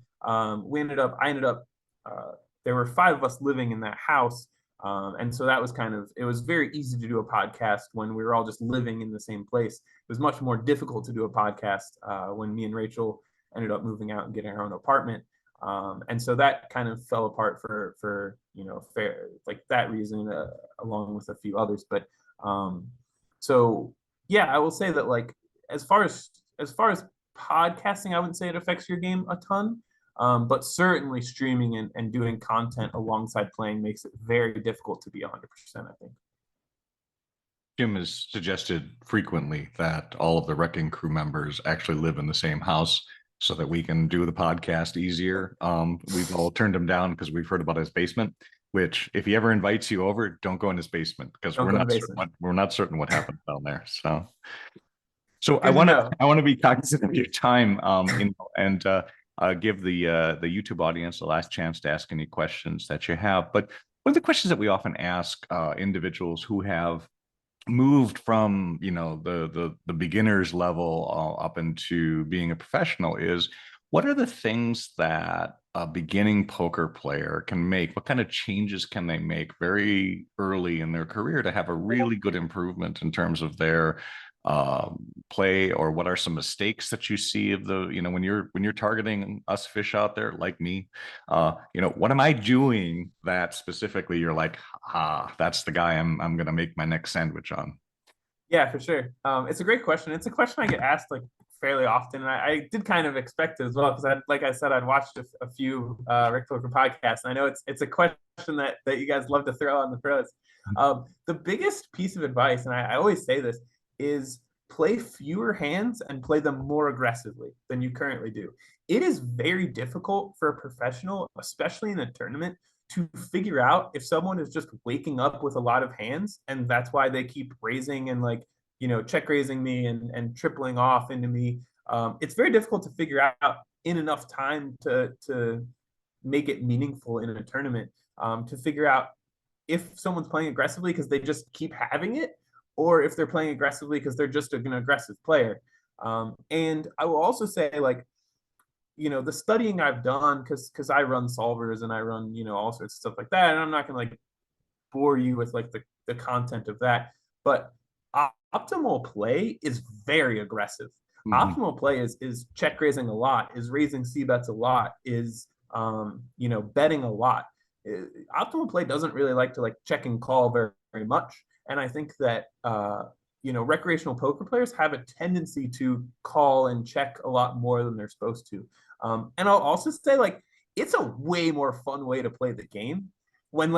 There were 5 of us living in that house. And so that was it was very easy to do a podcast when we were all just living in the same place. It was much more difficult to do a podcast when me and Rachel ended up moving out and getting our own apartment. And so that kind of fell apart for that reason, along with a few others. But so yeah, I will say that like as far as podcasting, I wouldn't say it affects your game a ton. But certainly streaming and doing content alongside playing makes it very difficult to be 100%, I think. Jim has suggested frequently that all of the RecCoker Crew members actually live in the same house so that we can do the podcast easier. We've all turned him down because we've heard about his basement, which if he ever invites you over, don't go in his basement because we're not certain what happened down there. So I want to be cognizant of your time, and give the YouTube audience the last chance to ask any questions that you have. But one of the questions that we often ask individuals who have moved from the beginners level up into being a professional is, what are the things that a beginning poker player can make? What kind of changes can they make very early in their career to have a really good improvement in terms of their play? Or what are some mistakes that you see of when you're targeting us fish out there like me? What am I doing that specifically you're like, that's the guy I'm gonna make my next sandwich on? Yeah, for sure. It's a great question. It's a question I get asked like fairly often, and I did kind of expect it as well because like I said, I'd watched a few RecPoker podcasts, and I know it's a question that you guys love to throw on the pros. The biggest piece of advice, and I always say this, is play fewer hands and play them more aggressively than you currently do. It is very difficult for a professional, especially in a tournament, to figure out if someone is just waking up with a lot of hands and that's why they keep raising and like, check raising me and tripling off into me. It's very difficult to figure out in enough time to make it meaningful in a tournament, to figure out if someone's playing aggressively because they just keep having it, or if they're playing aggressively because they're just an aggressive player. And I will also say, like, the studying I've done, because I run solvers and I run, all sorts of stuff like that. And I'm not gonna like bore you with like the content of that, but optimal play is very aggressive. Optimal play is check raising a lot, is raising C bets a lot, is betting a lot. Optimal play doesn't really like to like check and call very, very much. And I think that recreational poker players have a tendency to call and check a lot more than they're supposed to. And I'll also say, like, it's a way more fun way to play the game when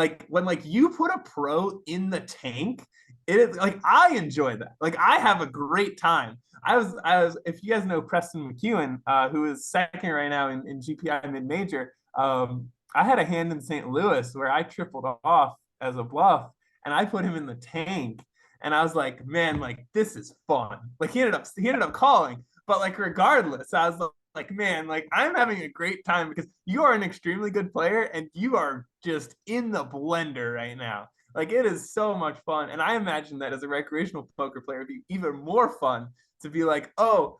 you put a pro in the tank. It is like, I enjoy that. Like, I have a great time. I was if you guys know Preston McEwen, who is second right now in GPI mid major. I had a hand in St. Louis where I tripled off as a bluff and I put him in the tank. And I was like, man, like, this is fun. Like, he ended up calling, but like, regardless, I was like, man, like, I'm having a great time because you are an extremely good player and you are just in the blender right now. Like, it is so much fun. And I imagine that as a recreational poker player, it'd be even more fun to be like, oh,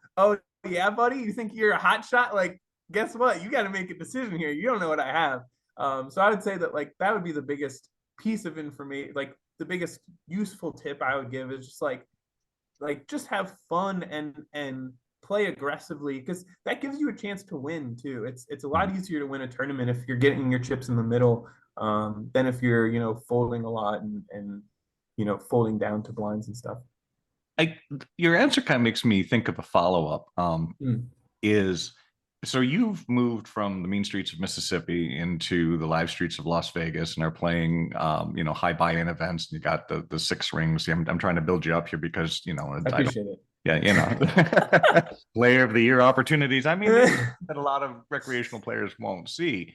yeah, buddy, you think you're a hot shot? Like, guess what? You got to make a decision here. You don't know what I have. So I would say that, like, that would be the biggest piece of information, like the biggest useful tip I would give is just like just have fun and play aggressively, because that gives you a chance to win too. It's a lot easier to win a tournament if you're getting your chips in the middle, than if you're folding a lot and folding down to blinds and stuff. Your answer kind of makes me think of a follow-up. Is So you've moved from the mean streets of Mississippi into the live streets of Las Vegas and are playing, high buy-in events. And you got the six rings. I'm trying to build you up here because, I appreciate it. Yeah, player of the year opportunities. I mean, that a lot of recreational players won't see.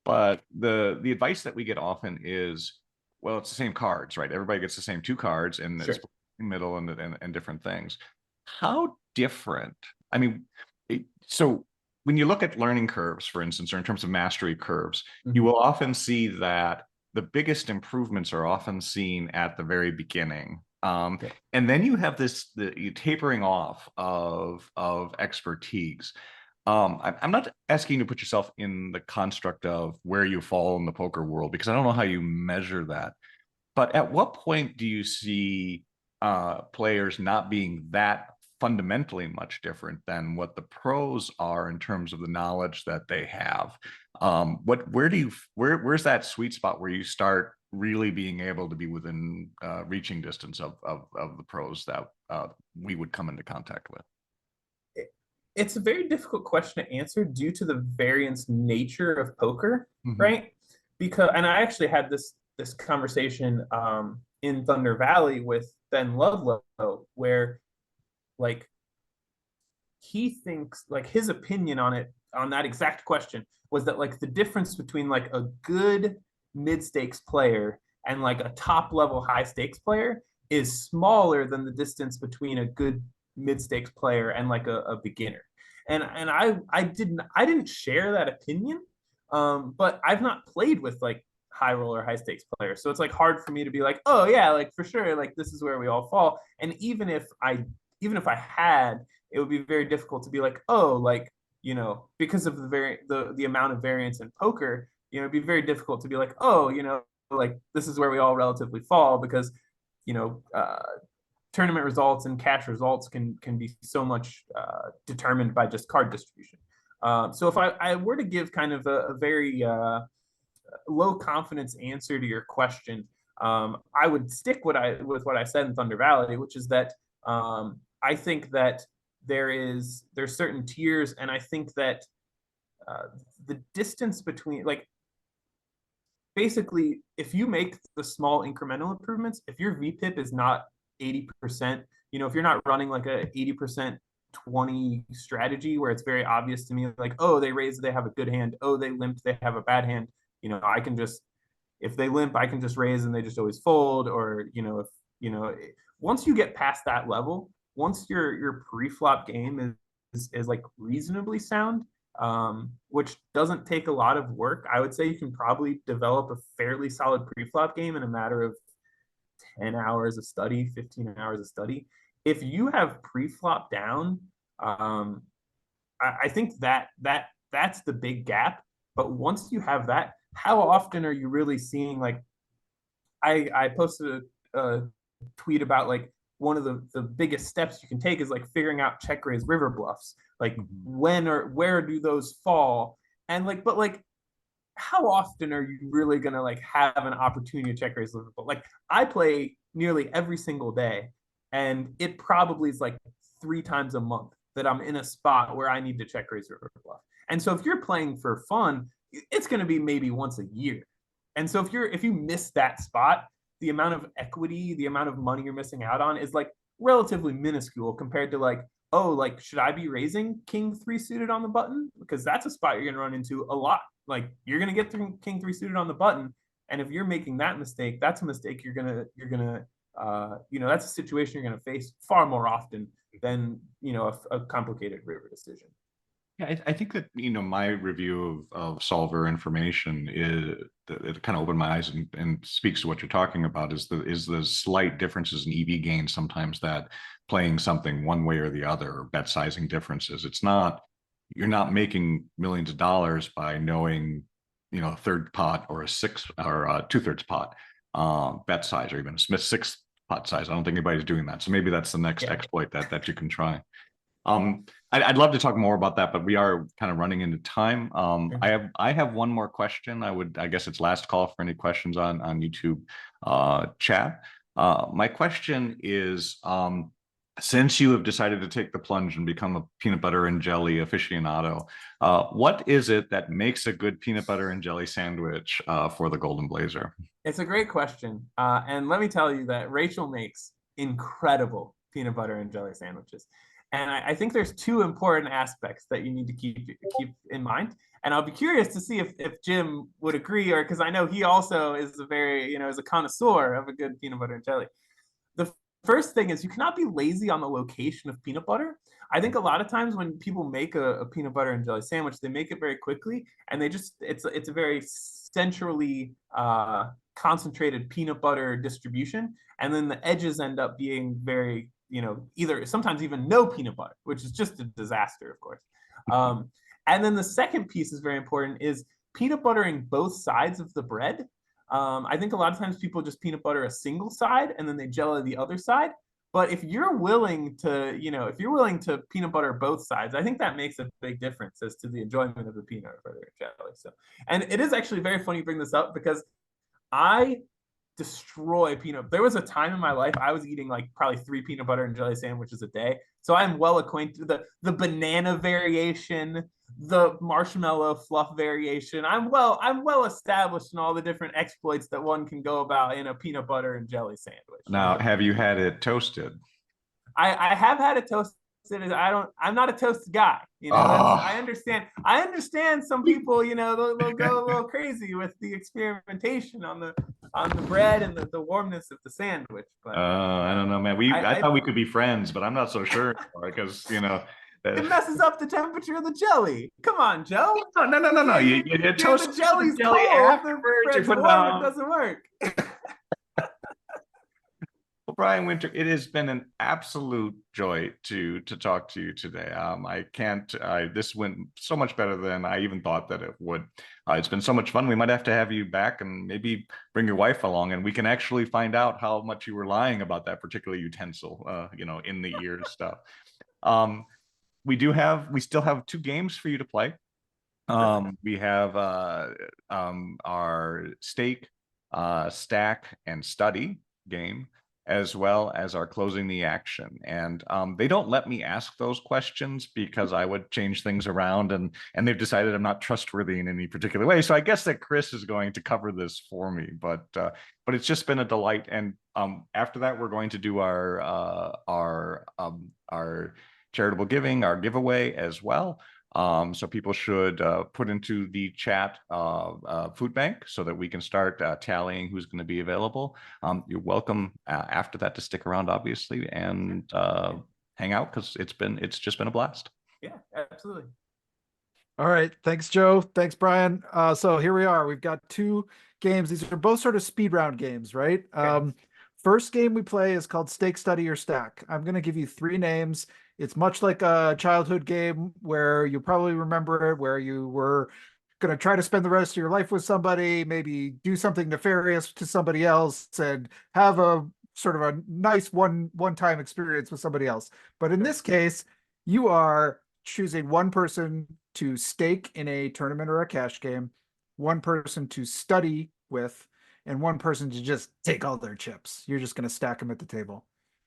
But the advice that we get often is, well, it's the same cards, right? Everybody gets the same two cards, and Sure. it's in the middle and different things. How different? I mean, so when you look at learning curves, for instance, or in terms of mastery curves, you will often see that the biggest improvements are often seen at the very beginning. And then you have the tapering off of expertise. I'm not asking you to put yourself in the construct of where you fall in the poker world, because I don't know how you measure that. But at what point do you see players not being that fundamentally much different than what the pros are in terms of the knowledge that they have? Where's that sweet spot where you start really being able to be within reaching distance of the pros that we would come into contact with? It's a very difficult question to answer due to the variance nature of poker, right? And I actually had this conversation in Thunder Valley with Ben Ludlow, where like he thinks, like, his opinion on that exact question was that like the difference between like a good mid-stakes player and like a top level high stakes player is smaller than the distance between a good mid-stakes player and like a beginner. And I didn't share that opinion, but I've not played with like high roller high stakes players, so it's like hard for me to be like, oh yeah, like for sure, like this is where we all fall. And even if I had, it would be very difficult to be like, oh, like, because of the amount of variance in poker, it'd be very difficult to be like, oh, like this is where we all relatively fall, because tournament results and cash results can be so much determined by just card distribution. So if I were to give kind of a very low confidence answer to your question, I would stick with what I said in Thunder Valley, which is that I think that there's certain tiers, and I think that the distance between, like, basically, if you make the small incremental improvements, if your VPIP is not 80%, if you're not running like a 80% 20 strategy where it's very obvious to me, like, oh, they raise, they have a good hand. Oh, they limped, they have a bad hand. I can just, if they limp, I can just raise and they just always fold. Or, if, once you get past that level, once your pre-flop game is like reasonably sound, which doesn't take a lot of work. I would say you can probably develop a fairly solid pre-flop game in a matter of 10 hours of study, 15 hours of study. If you have pre-flop down, I think that's the big gap. But once you have that, how often are you really seeing, like, I posted a tweet about, like, one of the biggest steps you can take is like figuring out check raise river bluffs. Like, when or where do those fall? And like, but like, how often are you really gonna like have an opportunity to check raise river bluff? Like, I play nearly every single day, and it probably is like 3 times a month that I'm in a spot where I need to check raise river bluff. And so if you're playing for fun, it's going to be maybe once a year. And so if you miss that spot, the amount of equity, the amount of money you're missing out on is like relatively minuscule compared to like, oh, like, should I be raising king 3 suited on the button? Because that's a spot you're going to run into a lot. Like, you're going to get king 3 suited on the button. And if you're making that mistake, that's a mistake you're going to that's a situation you're going to face far more often than, a complicated river decision. Yeah, I think that, my review of solver information it kind of opened my eyes and speaks to what you're talking about, is the slight differences in EV gain sometimes, that playing something one way or the other, or bet sizing differences. You're not making millions of dollars by knowing, a third pot or a six or a 2/3 pot bet size, or even a Smith 6 pot size. I don't think anybody's doing that. So maybe that's the next exploit that you can try. I'd love to talk more about that, but we are kind of running into time. I have one more question. I guess it's last call for any questions on YouTube chat. My question is, since you have decided to take the plunge and become a peanut butter and jelly aficionado, what is it that makes a good peanut butter and jelly sandwich for the Golden Blazer? It's a great question. And let me tell you that Rachel makes incredible peanut butter and jelly sandwiches. And I think there's 2 important aspects that you need to keep in mind. And I'll be curious to see if Jim would agree, or because I know he also is is a connoisseur of a good peanut butter and jelly. The first thing is, you cannot be lazy on the location of peanut butter. I think a lot of times when people make a peanut butter and jelly sandwich, they make it very quickly, and it's a very centrally concentrated peanut butter distribution, and then the edges end up being very, either sometimes even no peanut butter, which is just a disaster, of course. And then the second piece is very important, is peanut buttering both sides of the bread. I think a lot of times people just peanut butter a single side and then they jelly the other side. But if you're willing to peanut butter both sides, I think that makes a big difference as to the enjoyment of the peanut butter jelly. So, and it is actually very funny you bring this up, because I destroy peanut. There was a time in my life I was eating like probably 3 peanut butter and jelly sandwiches a day. So I'm well acquainted with the banana variation, the marshmallow fluff variation. I'm well established in all the different exploits that one can go about in a peanut butter and jelly sandwich. Now, have you had it toasted? I have had it toasted. I'm not a toasted guy. I understand some people, they'll go a little crazy with the experimentation on the bread and the warmness of the sandwich. But I don't know, man. I thought we could be friends, but I'm not so sure, because it messes up the temperature of the jelly. Come on, Joe. No. You toast the jelly's the jelly cold. afterwards. The bread's warm, it doesn't work. Well, Brian Winter, it has been an absolute joy to talk to you today. This went so much better than I even thought that it would. It's been so much fun. We might have to have you back and maybe bring your wife along, and we can actually find out how much you were lying about that particular utensil, in the ear stuff. We still have 2 games for you to play. We have our stake stack and study game, as well as our closing the action. And they don't let me ask those questions because I would change things around, and they've decided I'm not trustworthy in any particular way. So I guess that Chris is going to cover this for me, but it's just been a delight. And after that, we're going to do our charitable giving, our giveaway as well. So people should put into the chat food bank so that we can start tallying who's going to be available. You're welcome after that to stick around, obviously, and hang out, because it's just been a blast. Yeah, absolutely. All right. Thanks, Joe. Thanks, Brian. So here we are. We've got two games. These are both sort of speed round games, right? Okay. First game we play is called Stake, Study, or Stack. I'm going to give you three names. It's much like a childhood game where you probably remember it, where you were going to try to spend the rest of your life with somebody, maybe do something nefarious to somebody else, and have a sort of a nice one-time experience with somebody else. But in this case, you are choosing one person to stake in a tournament or a cash game, one person to study with, and one person to just take all their chips. You're just going to stack them at the table.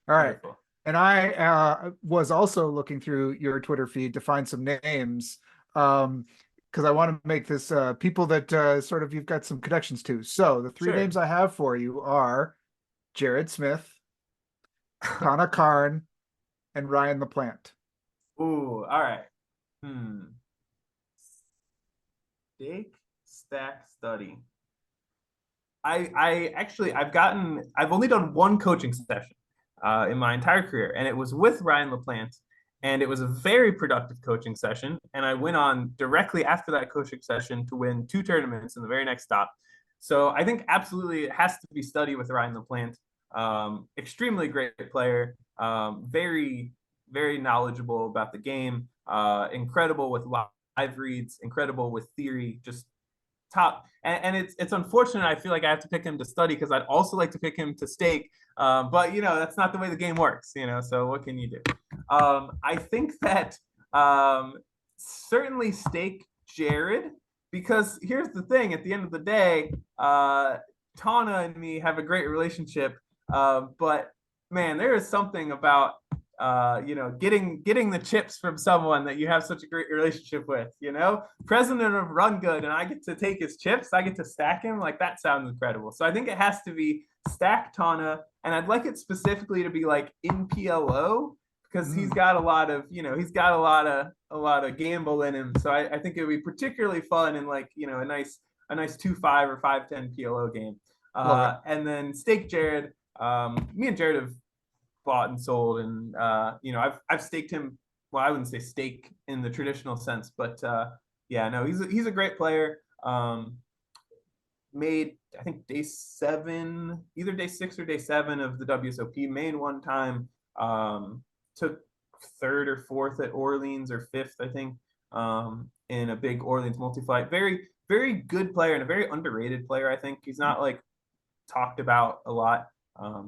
All right. Wonderful. And I was also looking through your Twitter feed to find some names, because I want to make this people that sort of you've got some connections to. So the three Sure. names I have for you are Jared Smith, Tana Karn, and Ryan Laplante. Ooh, all right. Stake, stack, study. I've only done one coaching session in my entire career, and it was with Ryan Laplante, and it was a very productive coaching session. And I went on directly after that coaching session to win 2 tournaments in the very next stop. So I think absolutely it has to be study with Ryan Laplante. Extremely great player, very, very knowledgeable about the game, incredible with live reads, incredible with theory, just top. And it's unfortunate. I feel like I have to pick him to study because I'd also like to pick him to stake. But that's not the way the game works, so what can you do? I think that certainly stake Jared, because here's the thing, at the end of the day, Tana and me have a great relationship, but man, there is something about getting the chips from someone that you have such a great relationship with, president of RunGood, and I get to take his chips, I get to stack him, like that sounds incredible. So I think it has to be stack Tana, and I'd like it specifically to be like in PLO, because he's got a lot of gamble in him. So I think it would be particularly fun in like, a nice 2-5 or 5-10 PLO game. And then stake Jared. Me and Jared have bought and sold, and I've staked him. Well, I wouldn't say stake in the traditional sense, but he's a great player. Made, I think, day 7, either day 6 or day 7 of the WSOP main one time. Took 3rd or 4th at Orleans, or 5th, I think, in a big Orleans multi-flight. Very, very good player, and a very underrated player. I think he's not like talked about a lot,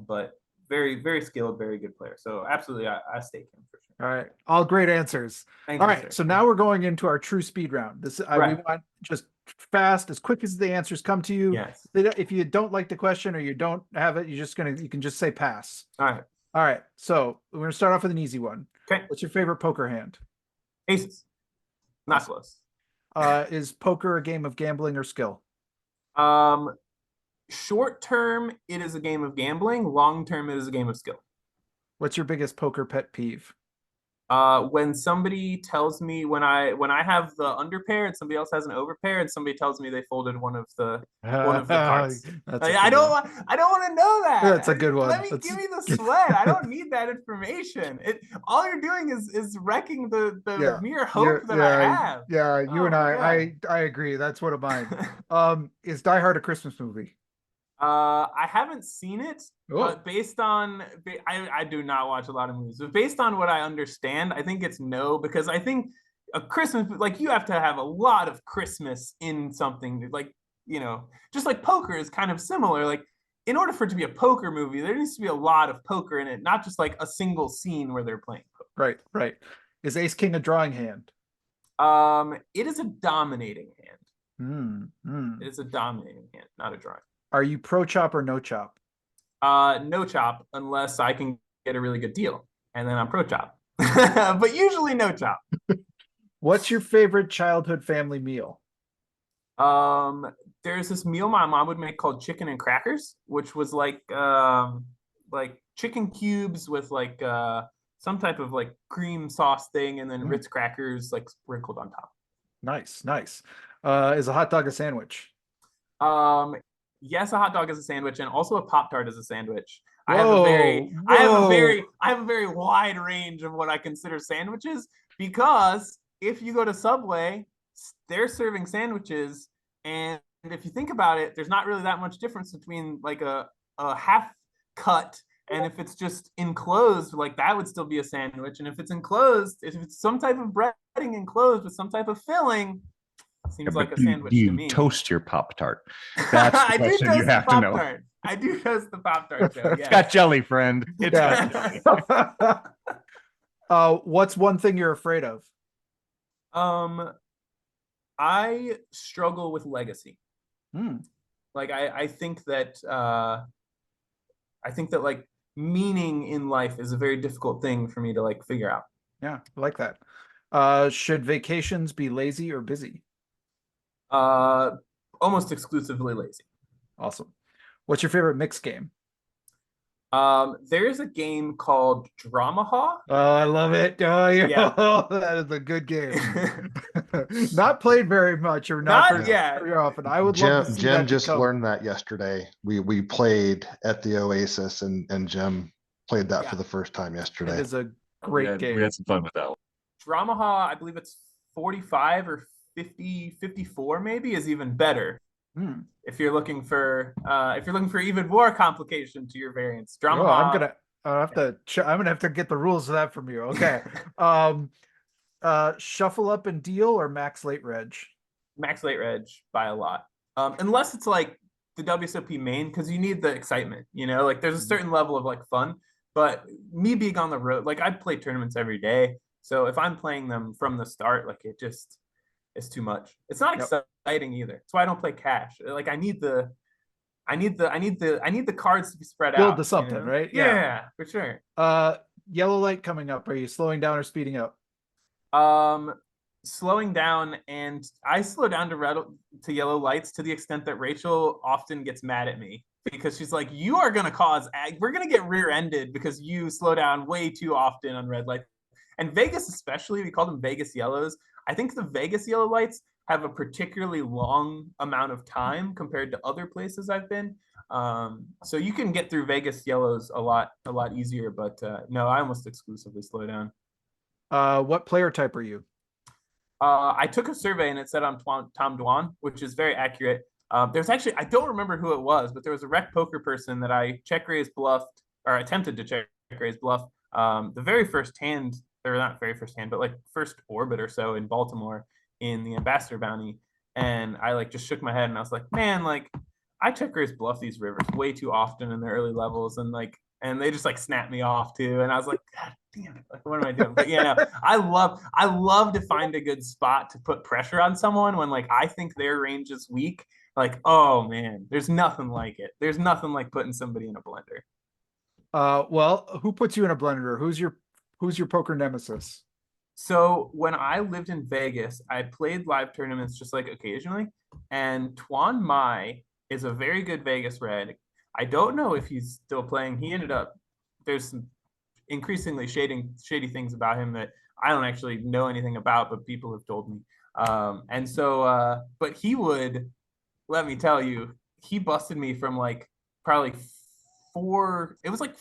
but very, very skilled, very good player. So absolutely, I stake him for sure. All right, all great answers. Thank all you, right, sir. So now we're going into our true speed round. We want just fast, as quick as the answers come to you. Yes. If you don't like the question or you don't have it, you can just say pass. All right. So we're gonna start off with an easy one. Okay. What's your favorite poker hand? Aces. Not close. Is poker a game of gambling or skill? Short term, it is a game of gambling. Long term, it is a game of skill. What's your biggest poker pet peeve? When somebody tells me, when I have the underpair and somebody else has an overpair, and somebody tells me they folded one of the cards. I don't want to know that. That's a good one. Give me the sweat. I don't need that information. All you're doing is wrecking the mere hope that I have. Yeah, you and I agree. That's one of mine. Is Die Hard a Christmas movie? I haven't seen it, but based on I do not watch a lot of movies, but based on what I understand, I think it's no, because I think a Christmas, like, you have to have a lot of Christmas in something, like, just like poker is kind of similar. Like, in order for it to be a poker movie, there needs to be a lot of poker in it, not just like a single scene where they're playing poker. Right. Is Ace King a drawing hand? It is a dominating hand. It is a dominating hand, not a drawing. Are you pro chop or no chop? No chop unless I can get a really good deal, and then I'm pro chop. But usually no chop. What's your favorite childhood family meal? Um, there's this meal my mom would make called chicken and crackers, which was like chicken cubes with like some type of like cream sauce thing, and then Ritz crackers like sprinkled on top. Nice, nice. Is a hot dog a sandwich? Um, yes, a hot dog is a sandwich, and also a Pop-Tart is a sandwich. Whoa, I have a whoa. very wide range of what I consider sandwiches, because if you go to Subway, they're serving sandwiches, and if you think about it, there's not really that much difference between like a half cut and if it's just enclosed, like that would still be a sandwich. And if it's enclosed, if it's some type of breading enclosed with some type of filling, seems like a sandwich do to you me. toast your Pop-Tart? That's the I do question toast you the have to know. Pop-Tart. I do toast the Pop-Tart, Joe. It's Yes. got jelly, friend. It's got jelly. What's one thing you're afraid of? I struggle with legacy. Hmm. Like I think that like meaning in life is a very difficult thing for me to like figure out. Yeah, I like that. Should vacations be lazy or busy? Almost exclusively lazy. Awesome. What's your favorite mix game? There's a game called Dramaha. Oh, I love it. Oh, Yeah. That is a good game. Not played very much or Not very, yet. very often. I would love to see Jim that just become- learned that yesterday. We played at the Oasis, and Jim played that Yeah. for the first time It yesterday. is a great game. We had some fun with that one. Dramaha, I believe it's 45 or 50, 54 maybe, is even better. Hmm. If you're looking for even more complication to your variants. Dramaha. Oh, I'm gonna have to get the rules of that from you. Okay. Shuffle up and deal or max late reg? Max late reg by a lot. Unless it's like the WSOP main, because you need the excitement, like there's a certain level of like fun. But me being on the road, like I play tournaments every day. So if I'm playing them from the start, like it's too much. It's not exciting either. That's why I don't play cash. Like I need the cards to be spread out. Build to something, right? Yeah, for sure. Yellow light coming up. Are you slowing down or speeding up? Slowing down, and I slow down to yellow lights to the extent that Rachel often gets mad at me because she's like, "You are gonna we're gonna get rear-ended because you slow down way too often on red light." And Vegas especially, we call them Vegas yellows. I think the Vegas yellow lights have a particularly long amount of time compared to other places I've been. So you can get through Vegas yellows a lot easier, but no, I almost exclusively slow down. What player type are you? I took a survey and it said I'm Tom Dwan, which is very accurate. There's actually, I don't remember who it was, but there was a RecPoker person that I check raise bluffed, or attempted to check raise bluff the very first hand, or not very first hand, but like first orbit or so in Baltimore in the Ambassador Bounty. And I like just shook my head and I was like, man, like I check raise bluff these rivers way too often in the early levels, and they just like snapped me off too. And I was like, God damn it, like what am I doing? But yeah, no, I love to find a good spot to put pressure on someone when like I think their range is weak. Like, oh man, there's nothing like it. There's nothing like putting somebody in a blender. Well, who puts you in a blender? Who's your poker nemesis? So when I lived in Vegas, I played live tournaments just like occasionally, and Tuan Mai is a very good Vegas red. I don't know if he's still playing. He ended up, there's some increasingly shady things about him that I don't actually know anything about, but people have told me. But he would, let me tell you, he busted me from like probably it was like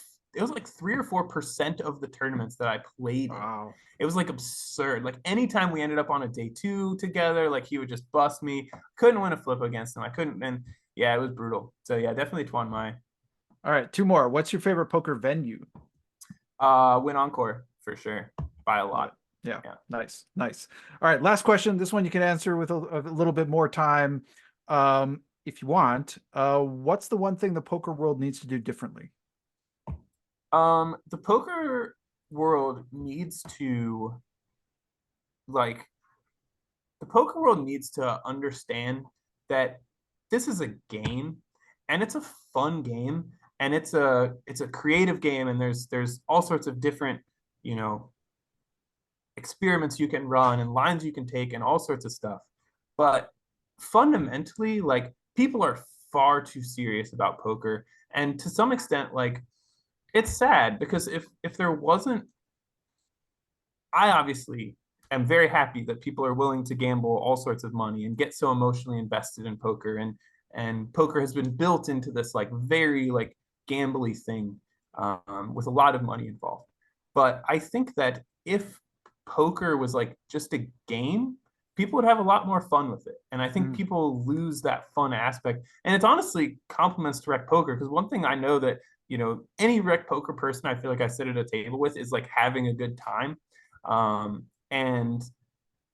3 or 4% of the tournaments that I played in. Wow. It was like absurd. Like anytime we ended up on a day 2 together, like he would just bust me. Couldn't win a flip against him. I couldn't, and yeah, it was brutal. So yeah, definitely Tuan Mai. All right, 2 more. What's your favorite poker venue? Win Encore for sure by a lot. Yeah. Nice. All right, last question. This one you can answer with a little bit more time, if you want. What's the one thing the poker world needs to do differently? The poker world needs to understand that this is a game, and it's a fun game, and it's a creative game, and there's all sorts of different, you know, experiments you can run and lines you can take and all sorts of stuff. But fundamentally, like, people are far too serious about poker. And to some extent, like, it's sad because if there wasn't, I obviously am very happy that people are willing to gamble all sorts of money and get so emotionally invested in poker. And poker has been built into this like very like gambly thing, with a lot of money involved. But I think that if poker was like just a game, people would have a lot more fun with it. And I think people lose that fun aspect. And it's honestly compliments to rec poker, because one thing I know that, you know, any rec poker person I feel like I sit at a table with is like having a good time. And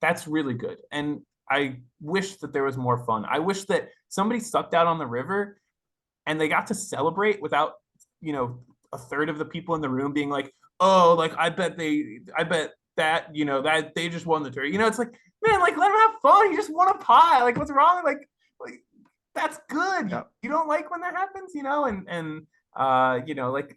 that's really good. And I wish that there was more fun. I wish that somebody sucked out on the river and they got to celebrate without, you know, a third of the people in the room being like, oh, like, I bet that, you know, that they just won the tournament. You know, it's like, man, like, let them have fun. You just won a pie. Like, what's wrong? Like that's good. Yeah. You don't like when that happens, you know? And you know, like,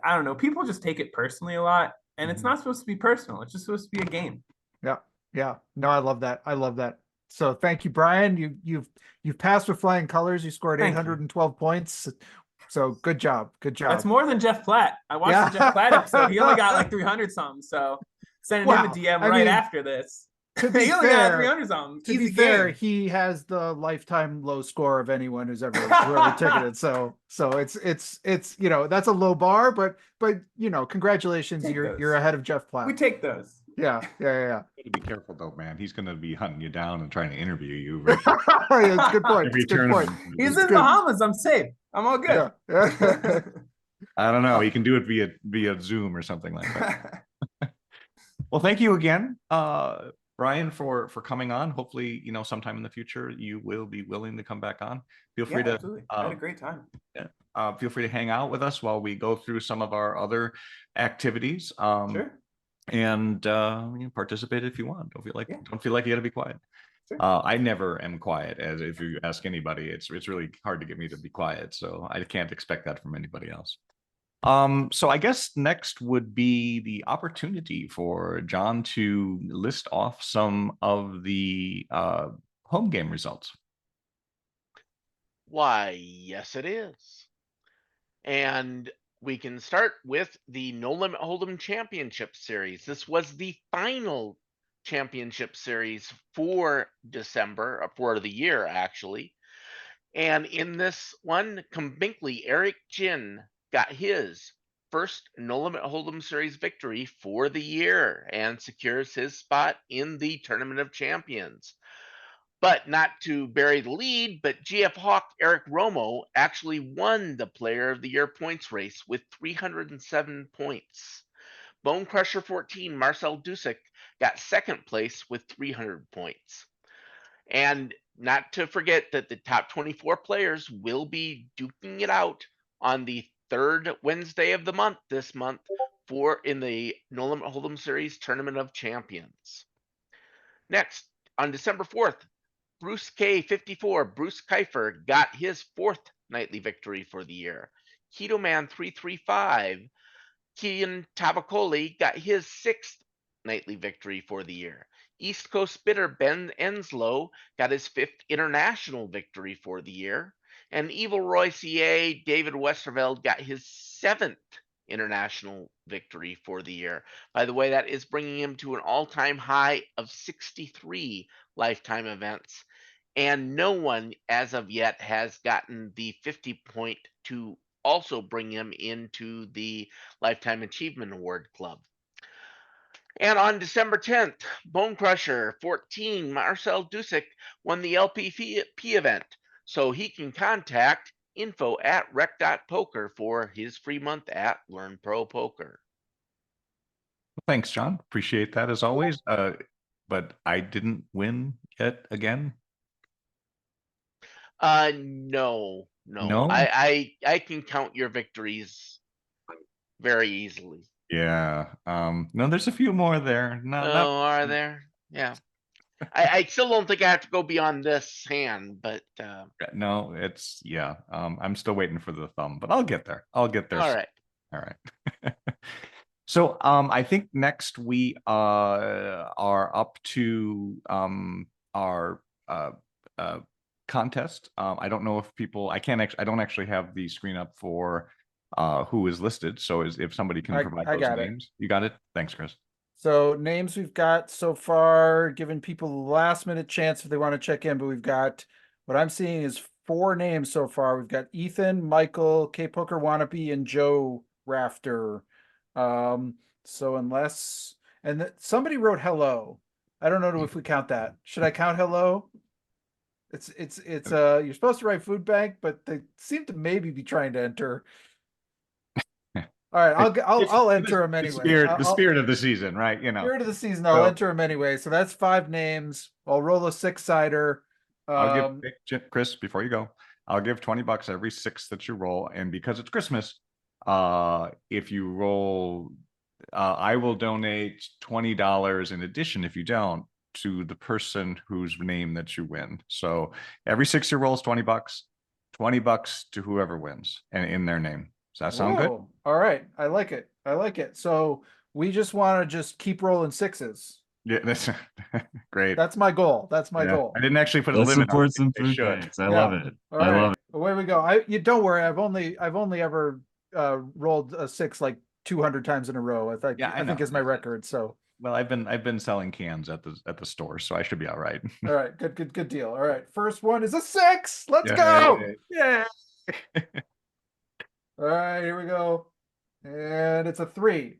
I don't know, people just take it personally a lot. And it's not supposed to be personal. It's just supposed to be a game. Yeah. Yeah. No, I love that. I love that. So thank you, Brian. You've passed with flying colors. You scored Thank you. 812 points. So good job. Good job. That's more than Jeff Platt. I watched the Jeff Platt episode. He only got like 300 something. So sending him a DM right after this. To be he only got 300 something. To be fair, he has the lifetime low score of anyone who's ever ticketed. So it's you know, that's a low bar, but you know, congratulations, you're ahead of Jeff Platt. We take those. Yeah. Be careful though, man. He's going to be hunting you down and trying to interview you. It's a good point. Every It's a good point. He's in Bahamas. I'm safe. I'm all good. Yeah. I don't know. He can do it via Zoom or something like that. Well, thank you again, Brian, for coming on. Hopefully, you know, sometime in the future you will be willing to come back on. Feel free to. Absolutely. I had a great time. Yeah. Feel free to hang out with us while we go through some of our other activities. Sure. And you can participate if you want. Don't feel like you got to be quiet. Sure. I never am quiet. As if you ask anybody, it's really hard to get me to be quiet. So I can't expect that from anybody else. So I guess next would be the opportunity for John to list off some of the home game results. Why, yes, it is. And we can start with the No Limit Hold'em Championship Series. This was the final championship series for December, for the year, actually. And in this one, convincingly, Eric Jin got his first No Limit Hold'em Series victory for the year and secures his spot in the Tournament of Champions. But not to bury the lead, but GF Hawk Eric Romo actually won the Player of the Year points race with 307 points. Bone Crusher 14 Marcel Dusick got second place with 300 points. And not to forget that the top 24 players will be duking it out on the third Wednesday of the month this month in the No Limit Hold'em Series Tournament of Champions. Next, on December 4th, Bruce K54, Bruce Kiefer, got his fourth nightly victory for the year. Keto Man 335, Kian Tavakoli, got his sixth nightly victory for the year. East Coast Spitter Ben Enslow got his fifth international victory for the year. And Evil Roy CA David Westerveld got his seventh international victory for the year. By the way, that is bringing him to an all-time high of 63 lifetime events. And no one as of yet has gotten the 50 point to also bring him into the Lifetime Achievement Award Club. And on December 10th, Bone Crusher 14 Marcel Dusick won the LPP event. So he can contact info@rec.poker for his free month at Learn Pro Poker. Thanks, John. Appreciate that as always. But I didn't win yet again. No. I can count your victories very easily. Yeah. No, there's a few more there. Are there? Yeah. I still don't think I have to go beyond this hand, but No, it's yeah. I'm still waiting for the thumb, but I'll get there. I'll get there. all right. All right. So I think next we are up to our contest. I don't know if people I don't actually have the screen up for who is listed. So if somebody can provide I those got it. names. You got it? Thanks, Chris. So names we've got so far, giving people a last minute chance if they want to check in, but we've got what I'm seeing is 4 names so far. We've got Ethan, Michael, K Poker Wannabe, and Joe Rafter. So unless somebody wrote hello. I don't know if we count that. Should I count hello? It's you're supposed to write food bank, but they seem to maybe be trying to enter. All right, I'll enter them anyway. The spirit of the season, right? You know, spirit of the season. I'll enter them anyway. So that's 5 names. I'll roll a 6-sider. I'll give Chris, before you go, I'll give $20 every 6 that you roll, and because it's Christmas, if you roll, I will donate $20 in addition if you don't to the person whose name that you win. So every 6 you roll is $20, $20 to whoever wins and in their name. Does that sound good? All right. I like it. I like it. So we just want to just keep rolling 6s. Yeah, that's great. That's my goal. That's my goal. I didn't actually put a Let's limit on support it. some They food should. banks. I love it. All I right. love it. Away we go. You don't worry. I've only ever rolled a 6 like 200 times in a row. I think is my record. So well, I've been selling cans at the store, so I should be all right. all right, good deal. All right, first one is a 6. Let's go. Yeah. All right, here we go. And it's a 3.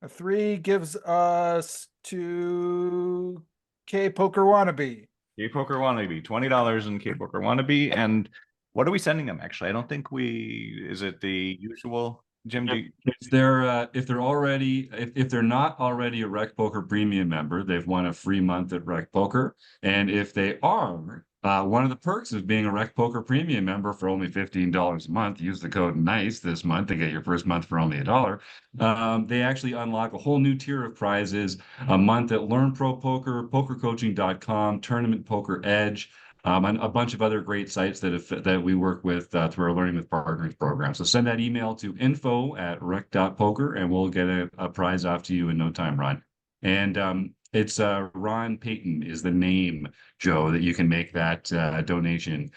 A 3 gives us to K Poker Wannabe. K Poker Wannabe, $20 in K Poker Wannabe. And what are we sending them? Actually, I don't think is it the usual, Jim? If they're already if they're not already a RecPoker premium member, they've won a free month at RecPoker. And if they are, one of the perks of being a RecPoker premium member for only $15 a month, use the code NICE this month to get your first month for only $1. They actually unlock a whole new tier of prizes, a month at Learn Pro Poker, PokerCoaching.com, Tournament Poker Edge, and a bunch of other great sites that we work with through our Learning with Partners program. So send that email to info@rec.poker and we'll get a prize off to you in no time, Ron. And it's Ron Payton is the name, Joe, that you can make that donation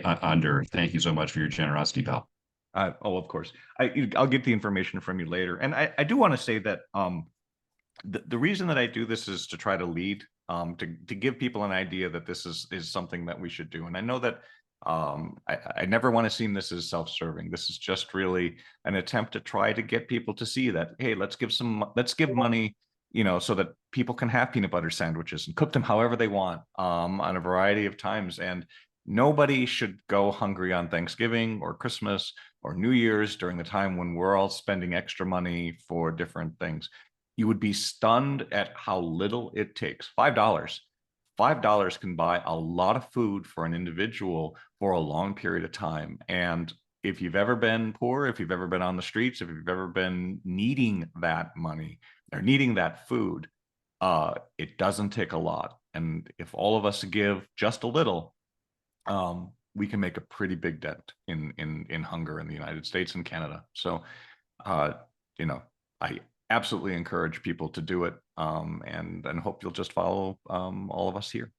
under. Thank you so much for your generosity, pal. Of course. I'll get the information from you later. And I do want to say that the reason that I do this is to try to lead, to give people an idea that this is something that we should do. And I know that I never want to seem this as self-serving. This is just really an attempt to try to get people to see that, hey, let's give money, so that people can have peanut butter sandwiches and cook them however they want, on a variety of times. And nobody should go hungry on Thanksgiving or Christmas or New Year's during the time when we're all spending extra money for different things. You would be stunned at how little it takes. $5 can buy a lot of food for an individual for a long period of time. And if you've ever been poor, if you've ever been on the streets, if you've ever been needing that money or needing that food, it doesn't take a lot. And if all of us give just a little, we can make a pretty big dent in hunger in the United States and Canada. So, I absolutely encourage people to do it, and hope you'll just follow all of us here.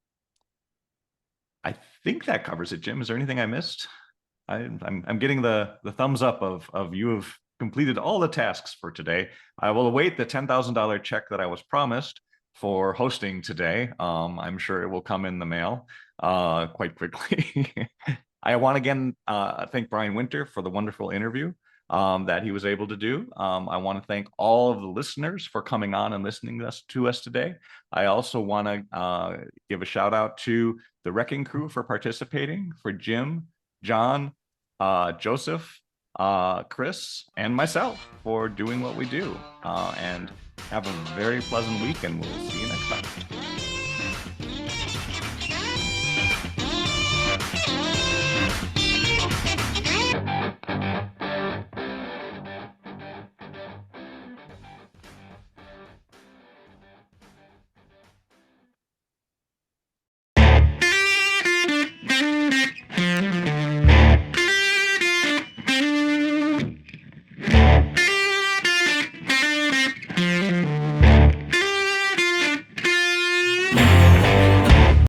I think that covers it, Jim. Is there anything I missed? I'm getting the thumbs up of you have completed all the tasks for today. I will await the $10,000 check that I was promised for hosting today. I'm sure it will come in the mail quite quickly. I want to again thank Brian Winter for the wonderful interview that he was able to do. I want to thank all of the listeners for coming on and listening to us today. I also want to give a shout out to the RECing Crew for participating, for Jim, John, Joseph, Chris, and myself for doing what we do. And have a very pleasant week, and we'll see you next time.